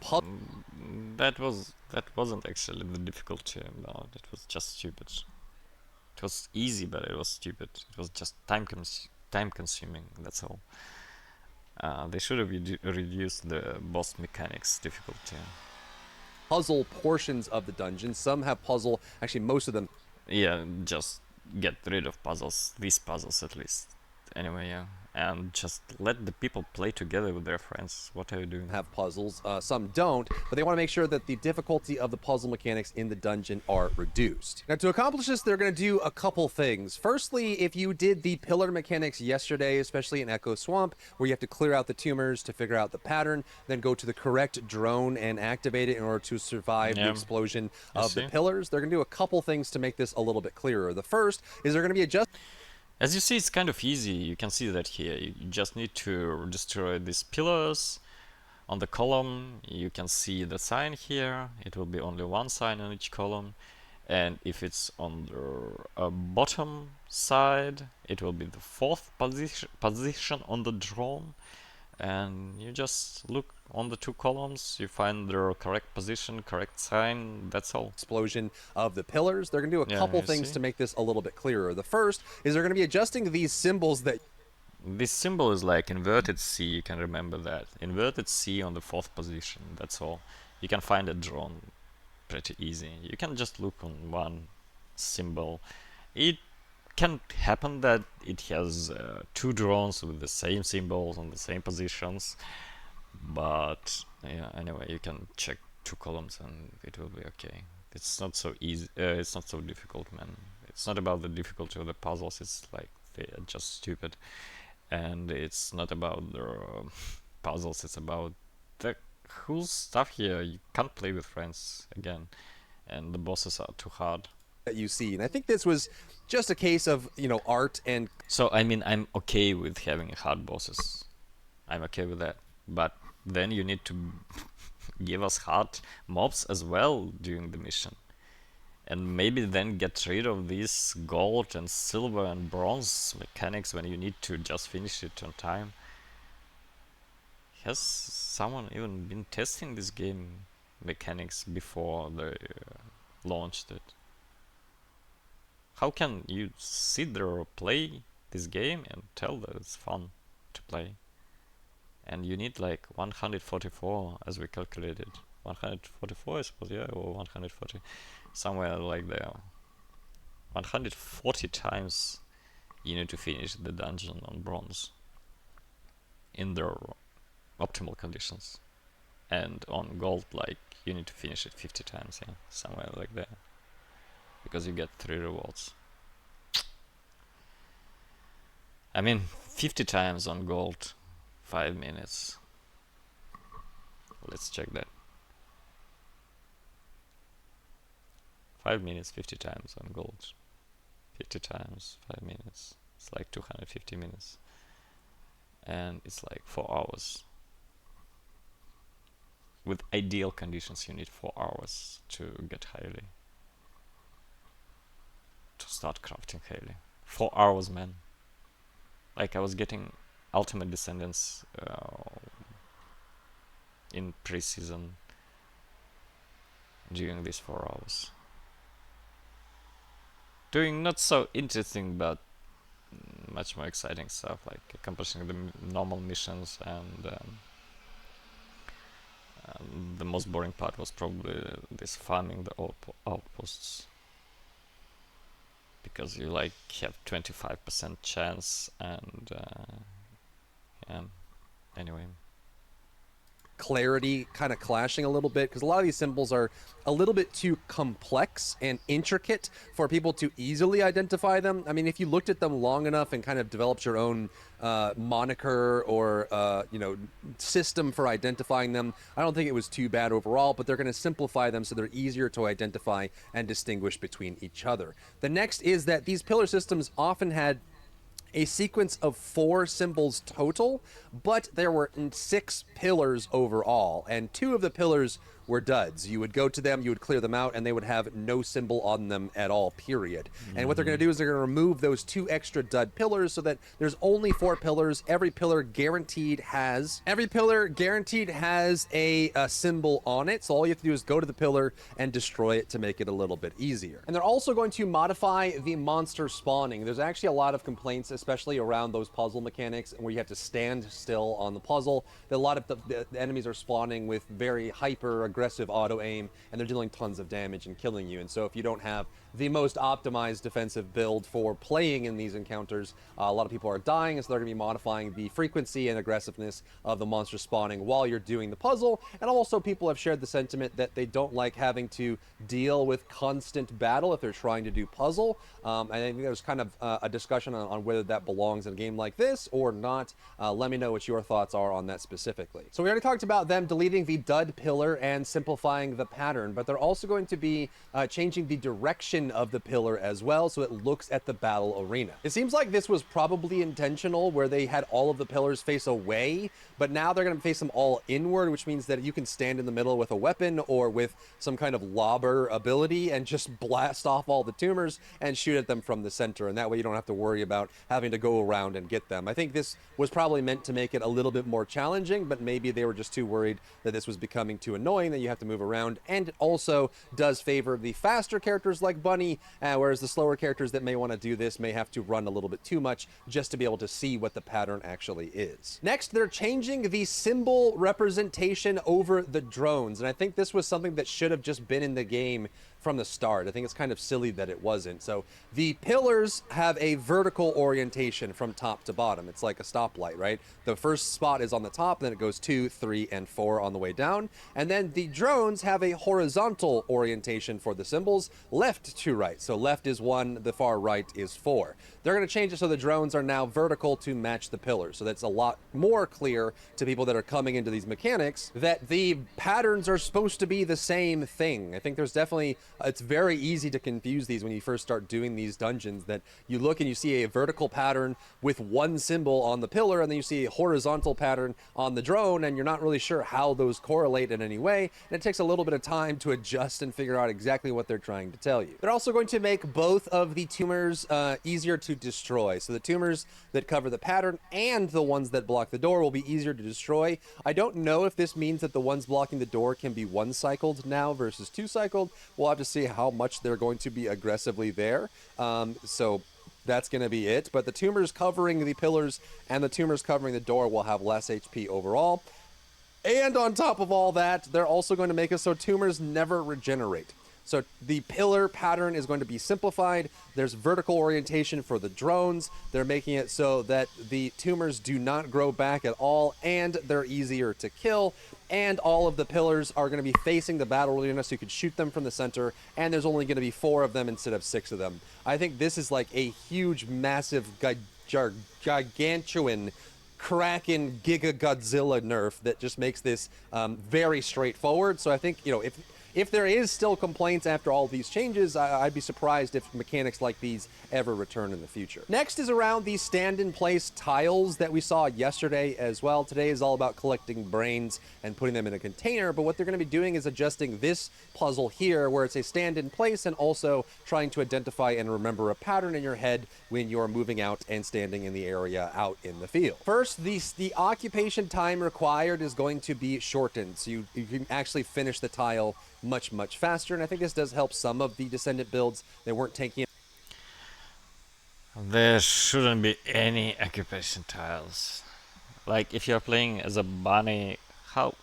puzzle that wasn't actually the difficulty about it. Was just stupid. It was easy, but it was stupid. It was just time consuming. That's all. They should have reduced the boss mechanics difficulty. puzzle portions of the dungeon. Some have puzzle, actually most of them Yeah, just get rid of puzzles. These puzzles at least. Anyway, yeah. And just let the people play together with their friends. What are you doing? have puzzles, some don't, but they want to make sure that the difficulty of the puzzle mechanics in the dungeon are reduced. Now, to accomplish this, they're going to do a couple things. Firstly, if you did the pillar mechanics yesterday, especially in Echo Swamp, where you have to clear out the tumors to figure out the pattern, then go to the correct drone and activate it in order to survive the Yeah. explosion You of the see? pillars, they're going to do a couple things to make this a little bit clearer. The first is they're going to be adjusting As you see, it's kind of easy. You can see that here. You just need to destroy these pillars. On the column, you can see the sign here. It will be only one sign on each column. And if it's on the bottom side, it will be the fourth position on the drone. And you just look on the two columns, you find the correct position, correct sign, that's all. explosion of the pillars. They're going to do a Yeah, couple you things see? to make this a little bit clearer. The first is they're going to be adjusting these symbols that This symbol is like inverted C, you can remember that. Inverted C on the fourth position, that's all. You can find it drawn pretty easy. You can just look on one symbol. It can happen that it has two drones with the same symbols on the same positions, but yeah, anyway, you can check two columns and it will be okay. It's not so easy. It's not so difficult, man. It's not about the difficulty of the puzzles. It's like they are just stupid, and it's not about the puzzles. It's about the cool stuff here. You can't play with friends again, and the bosses are too hard. you see. And I think this was just a case of, art and So I mean, I'm okay with having hard bosses. I'm okay with that. But then you need to give us hard mobs as well during the mission. And maybe then get rid of these gold and silver and bronze mechanics when you need to just finish it on time. Has someone even been testing this game mechanics before they launched it? How can you sit there or play this game and tell that it's fun to play? And you need like 144 as we calculated. 144 I suppose, yeah, or 140, somewhere like there. 140 times you need to finish the dungeon on bronze in their optimal conditions. And on gold, like, you need to finish it 50 times, yeah, somewhere like that. Because you get 3 rewards. I mean, 50 times on gold, 5 minutes. Let's check that. 5 minutes, 50 times on gold. 50 times, 5 minutes. It's like 250 minutes. And it's like 4 hours. With ideal conditions, you need 4 hours to get highly. To start crafting highly. 4 hours, man. Like, I was getting ultimate descendants in pre-season during these 4 hours. Doing not so interesting but much more exciting stuff, like accomplishing the normal missions, and the most boring part was probably this farming the outposts, because you like have 25% chance, and yeah, anyway. clarity kind of clashing a little bit because a lot of these symbols are a little bit too complex and intricate for people to easily identify them. I mean, if you looked at them long enough and kind of developed your own moniker or system for identifying them, I don't think it was too bad overall, but they're going to simplify them so they're easier to identify and distinguish between each other. The next is that these pillar systems often had a sequence of 4 symbols total, but there were 6 pillars overall, and 2 of the pillars were duds. You would go to them, you would clear them out, and they would have no symbol on them at all, period. And what they're going to do is they're going to remove those 2 extra dud pillars so that there's only 4 pillars. Every pillar guaranteed has a symbol on it. So all you have to do is go to the pillar and destroy it to make it a little bit easier. And they're also going to modify the monster spawning. There's actually a lot of complaints, especially around those puzzle mechanics where you have to stand still on the puzzle. That a lot of the enemies are spawning with very hyper aggressive auto aim, and they're dealing tons of damage and killing you. And so if you don't have the most optimized defensive build for playing in these encounters, a lot of people are dying, and so they're going to be modifying the frequency and aggressiveness of the monster spawning while you're doing the puzzle. And also people have shared the sentiment that they don't like having to deal with constant battle if they're trying to do puzzle. I think there's kind of a discussion on whether that belongs in a game like this or not. Let me know what your thoughts are on that specifically. So we already talked about them deleting the dud pillar and simplifying the pattern, but they're also going to be changing the direction of the pillar as well, so it looks at the battle arena. It seems like this was probably intentional, where they had all of the pillars face away, but now they're going to face them all inward, which means that you can stand in the middle with a weapon or with some kind of lobber ability and just blast off all the tumors and shoot at them from the center, and that way you don't have to worry about having to go around and get them. I think this was probably meant to make it a little bit more challenging, but maybe they were just too worried that this was becoming too annoying that you have to move around, and it also does favor the faster characters like Bunny, whereas the slower characters that may want to do this may have to run a little bit too much just to be able to see what the pattern actually is. Next, they're changing the symbol representation over the drones, and I think this was something that should have just been in the game from the start. I think it's kind of silly that it wasn't. So the pillars have a vertical orientation from top to bottom. It's like a stoplight, right? The first spot is on the top, then it goes 2, 3, and 4 on the way down. And then the drones have a horizontal orientation for the symbols, left to right. So left is 1, the far right is 4. They're going to change it so the drones are now vertical to match the pillars. So that's a lot more clear to people that are coming into these mechanics that the patterns are supposed to be the same thing. I think there's definitely it's very easy to confuse these when you first start doing these dungeons, that you look and you see a vertical pattern with 1 symbol on the pillar, and then you see a horizontal pattern on the drone, and you're not really sure how those correlate in any way, and it takes a little bit of time to adjust and figure out exactly what they're trying to tell you. They're also going to make both of the tumors easier to destroy. So the tumors that cover the pattern and the ones that block the door will be easier to destroy. I don't know if this means that the ones blocking the door can be 1-cycled now versus 2-cycled. We'll have to see how much they're going to be aggressively there. So that's going to be it. But the tumors covering the pillars and the tumors covering the door will have less HP overall. And on top of all that, they're also going to make it so tumors never regenerate. So the pillar pattern is going to be simplified. There's vertical orientation for the drones. They're making it so that the tumors do not grow back at all, and they're easier to kill. And all of the pillars are going to be facing the battle arena, so you can shoot them from the center, and there's only going to be 4 of them instead of 6 of them. I think this is like a huge, massive, gigantuan Kraken Giga Godzilla nerf that just makes this very straightforward. So I think, you know, if there is still complaints after all these changes, I'd be surprised if mechanics like these ever return in the future. Next is around these stand-in-place tiles that we saw yesterday as well. Today is all about collecting brains and putting them in a container, but what they're going to be doing is adjusting this puzzle here, where it's a stand-in-place, and also trying to identify and remember a pattern in your head when you're moving out and standing in the area out in the field. First, the occupation time required is going to be shortened, so you can actually finish the tile much faster, and I think this does help some of the Descendant builds that weren't taking. There shouldn't be any occupation tiles. Like, if you're playing as a bunny, how?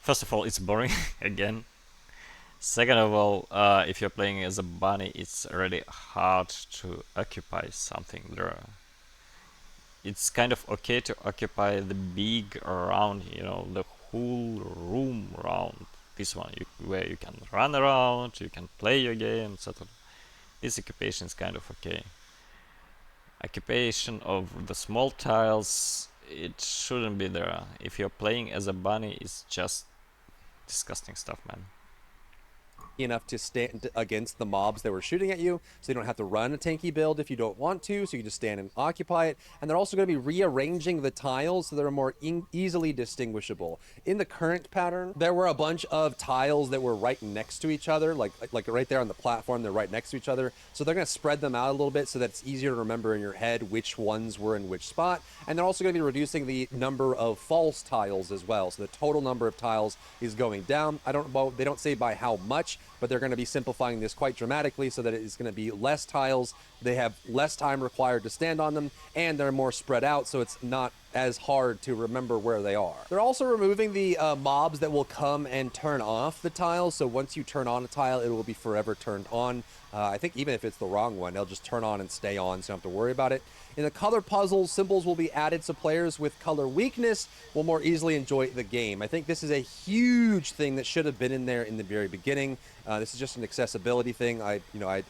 First of all, it's boring again. Second of all, if you're playing as a bunny, it's really hard to occupy something there. It's kind of okay to occupy the big round, you know, the whole room around this one, where you can run around, you can play your game, etc. This occupation is kind of okay. Occupation of the small tiles, it shouldn't be there. If you're playing as a bunny, it's just disgusting stuff, man. enough to stand against the mobs that were shooting at you, so you don't have to run a tanky build if you don't want to, so you just stand and occupy it. And they're also going to be rearranging the tiles so they're more easily distinguishable. In the current pattern, there were a bunch of tiles that were right next to each other, like right there on the platform, they're right next to each other. So they're going to spread them out a little bit so that it's easier to remember in your head which ones were in which spot. And they're also going to be reducing the number of false tiles as well. So the total number of tiles is going down. They don't say by how much, but they're going to be simplifying this quite dramatically so that it is going to be less tiles. They have less time required to stand on them, and they're more spread out, so it's not as hard to remember where they are. They're also removing the mobs that will come and turn off the tiles. So once you turn on a tile, it will be forever turned on. I think even if it's the wrong one, they'll just turn on and stay on, so you don't have to worry about it. In the color puzzles, symbols will be added so players with color weakness will more easily enjoy the game. I think this is a huge thing that should have been in there in the very beginning. This is just an accessibility thing. I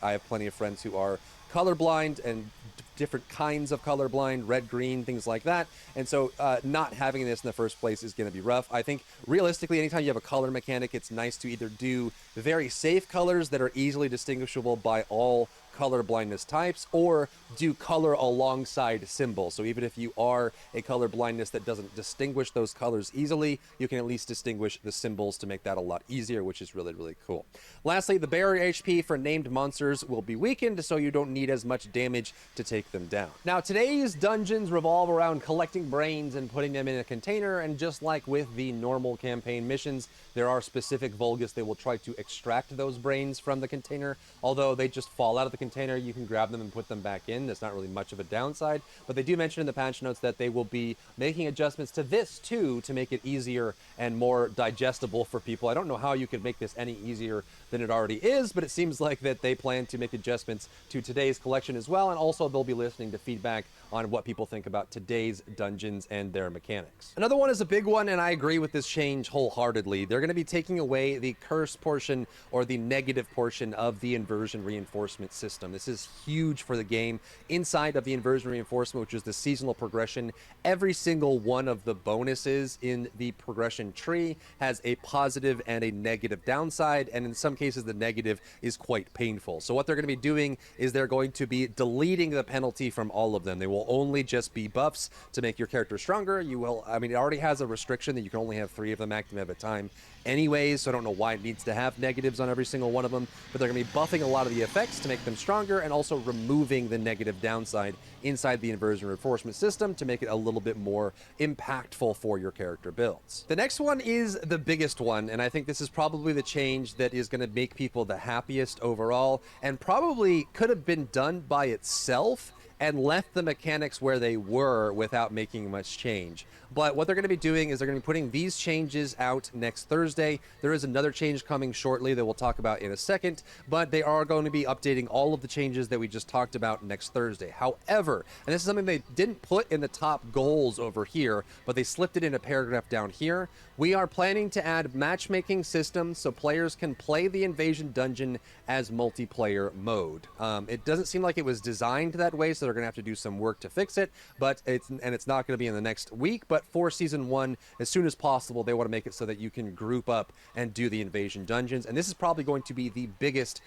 have plenty of friends who are colorblind and different kinds of colorblind, red, green, things like that. And so not having this in the first place is going to be rough. I think realistically, anytime you have a color mechanic, it's nice to either do very safe colors that are easily distinguishable by all color blindness types, or do color alongside symbols. So even if you are a color blindness that doesn't distinguish those colors easily, you can at least distinguish the symbols to make that a lot easier, which is really, really cool. Lastly, the barrier HP for named monsters will be weakened, so you don't need as much damage to take them down. Now, today's dungeons revolve around collecting brains and putting them in a container, and just like with the normal campaign missions, there are specific Vulgus that will try to extract those brains from the container. Although they just fall out of the container, you can grab them and put them back in. That's not really much of a downside, but they do mention in the patch notes that they will be making adjustments to this too to make it easier and more digestible for people. I don't know how you could make this any easier than it already is, but it seems like that they plan to make adjustments to today's collection as well, and also they'll be listening to feedback on what people think about today's dungeons and their mechanics. Another one is a big one, and I agree with this change wholeheartedly. They're going to be taking away the curse portion or the negative portion of the inversion reinforcement system. This is huge for the game. Inside of the inversion reinforcement, which is the seasonal progression, every single one of the bonuses in the progression tree has a positive and a negative downside, and in some cases the negative is quite painful. So what they're going to be doing is they're going to be deleting the penalty from all of them. They will only just be buffs to make your character stronger. It already has a restriction that you can only have 3 of them active at a time anyways, so I don't know why it needs to have negatives on every single one of them, but they're going to be buffing a lot of the effects to make them stronger, and also removing the negative downside inside the inversion reinforcement system to make it a little bit more impactful for your character builds. The next one is the biggest one, and I think this is probably the change that is going to make people the happiest overall, and probably could have been done by itself and left the mechanics where they were without making much change. But what they're going to be doing is they're going to be putting these changes out next Thursday. There is another change coming shortly that we'll talk about in a second, but they are going to be updating all of the changes that we just talked about next Thursday. However, and this is something they didn't put in the top goals over here, but they slipped it in a paragraph down here. We are planning to add matchmaking systems so players can play the invasion dungeon as multiplayer mode. It doesn't seem like it was designed that way, so they're going to have to do some work to fix it, but it's not going to be in the next week. But for season 1, as soon as possible, they want to make it so that you can group up and do the invasion dungeons. And this is probably going to be the biggest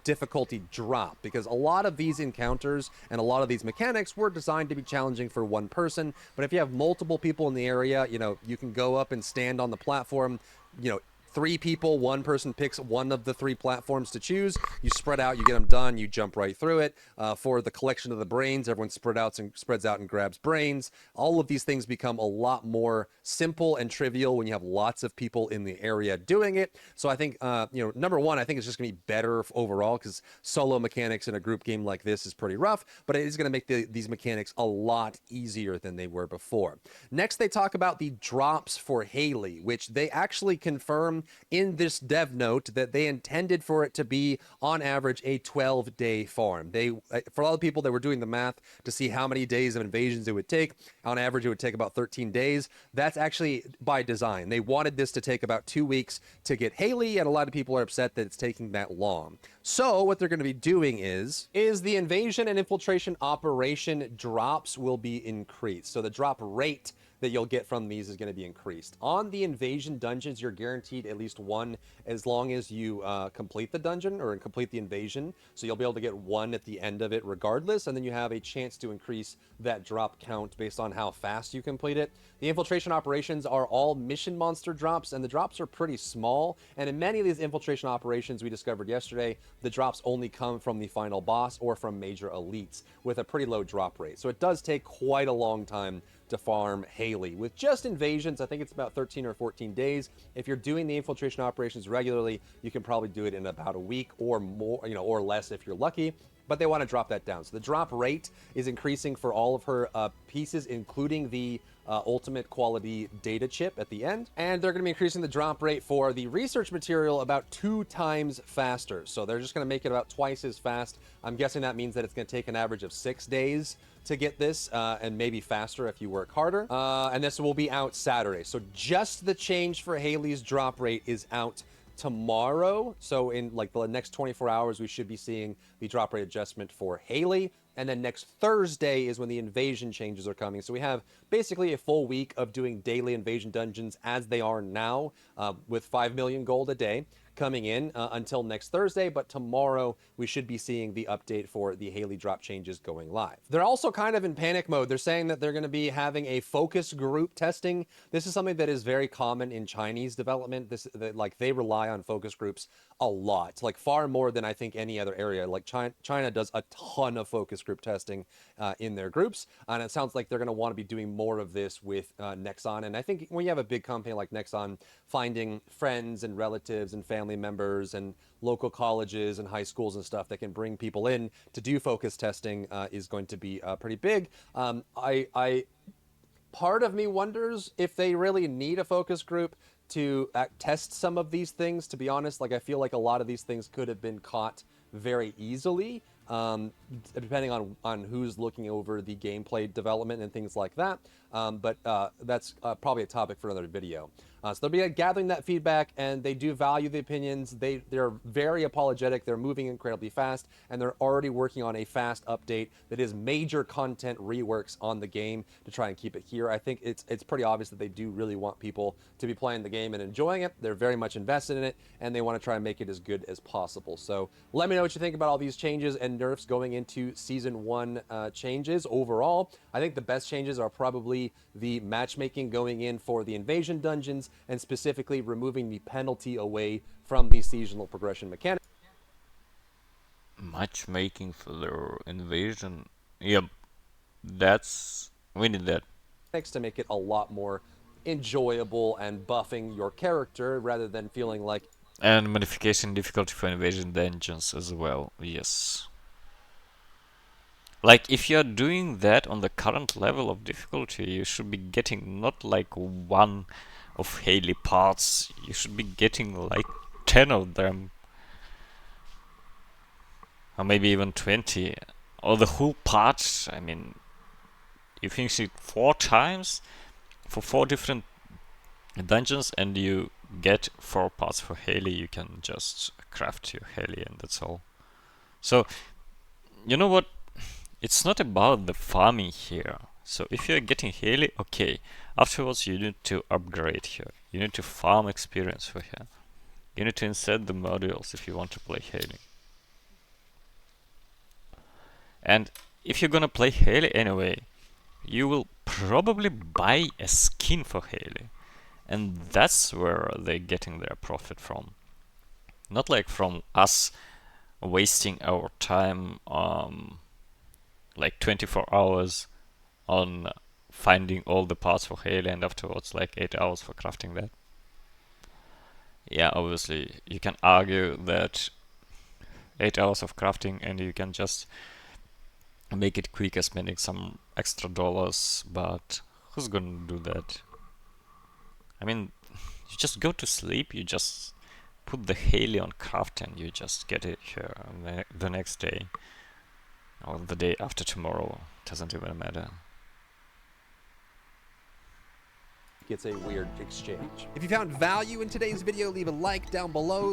difficulty drop, because a lot of these encounters and a lot of these mechanics were designed to be challenging for one person. But if you have multiple people in the area, you can go up and stand on the platform, 3 people, one person picks one of the 3 platforms to choose. You spread out, you get them done, you jump right through it. For the collection of the brains, everyone spreads out and grabs brains. All of these things become a lot more simple and trivial when you have lots of people in the area doing it. So I think, number one, I think it's just going to be better overall, because solo mechanics in a group game like this is pretty rough, but it is going to make these mechanics a lot easier than they were before. Next, they talk about the drops for Haley, which they actually confirm in this dev note that they intended for it to be on average a 12-day farm. For a lot of people that were doing the math to see how many days of invasions it would take, on average it would take about 13 days. That's actually by design. They wanted this to take about 2 weeks to get Haley, and a lot of people are upset that it's taking that long. So what they're going to be doing is the invasion and infiltration operation drops will be increased. So the drop rate that you'll get from these is going to be increased. On the invasion dungeons, you're guaranteed at least one as long as you complete the dungeon or complete the invasion. So you'll be able to get one at the end of it regardless, and then you have a chance to increase that drop count based on how fast you complete it. The infiltration operations are all mission monster drops, and the drops are pretty small. And in many of these infiltration operations we discovered yesterday, the drops only come from the final boss or from major elites with a pretty low drop rate. So it does take quite a long time to farm Haley. With just invasions, I think it's about 13 or 14 days. If you're doing the infiltration operations regularly, you can probably do it in about a week or more, or less if you're lucky. But they want to drop that down. So the drop rate is increasing for all of her pieces, including the ultimate quality data chip at the end. And they're going to be increasing the drop rate for the research material about 2 times faster. So they're just going to make it about twice as fast. I'm guessing that means that it's going to take an average of 6 days to get this, and maybe faster if you work harder. And this will be out Saturday. So just the change for Haley's drop rate is out tomorrow. So in like the next 24 hours, we should be seeing the drop rate adjustment for Haley. And then next Thursday is when the invasion changes are coming. So we have basically a full week of doing daily invasion dungeons as they are now, with 5 million gold a day coming in until next Thursday. But tomorrow we should be seeing the update for the Haley drop changes going live. They're also kind of in panic mode. They're saying that they're going to be having a focus group testing. This is something that is very common in Chinese development. Like they rely on focus groups a lot, like far more than I think any other area. Like China does a ton of focus group testing in their groups, and it sounds like they're going to want to be doing more of this with Nexon. And I think when you have a big company like Nexon, finding friends and relatives and family members and local colleges and high schools and stuff that can bring people in to do focus testing is going to be pretty big. Part of me wonders if they really need a focus group to test some of these things. To be honest, like I feel like a lot of these things could have been caught very easily, depending on who's looking over the gameplay development and things like that. But that's probably a topic for another video. So they'll be gathering that feedback, and they do value the opinions. They're very apologetic. They're moving incredibly fast, and they're already working on a fast update that is major content reworks on the game to try and keep it here. I think it's pretty obvious that they do really want people to be playing the game and enjoying it. They're very much invested in it, and they want to try and make it as good as possible. So let me know what you think about all these changes and nerfs going into Season 1 changes overall. I think the best changes are probably the matchmaking going in for the invasion dungeons, and specifically removing the penalty away from the seasonal progression mechanic. Matchmaking for the invasion. Yep, we need that. To make it a lot more enjoyable and buffing your character rather than feeling like. And modification difficulty for invasion dungeons as well, yes. Like, if you're doing that on the current level of difficulty, you should be getting not like 1 of Haley parts, you should be getting like 10 of them. Or maybe even 20. Or the whole part. I mean, you finish it 4 times for 4 different dungeons, and you get 4 parts for Haley. You can just craft your Haley, and that's all. So, you know what? It's not about the farming here. So if you're getting Haley, okay. Afterwards you need to upgrade her. You need to farm experience for her. You need to insert the modules if you want to play Haley. And if you're gonna play Haley anyway, you will probably buy a skin for Haley. And that's where they're getting their profit from. Not like from us wasting our time like 24 hours on finding all the parts for Haley, and afterwards like 8 hours for crafting that. Yeah, obviously you can argue that 8 hours of crafting and you can just make it quicker, spending some extra dollars, but who's gonna do that? I mean, you just go to sleep, you just put the Haley on craft and you just get it here the next day. Or the day after tomorrow, doesn't even matter. It's a weird exchange. If you found value in today's video, leave a like down below.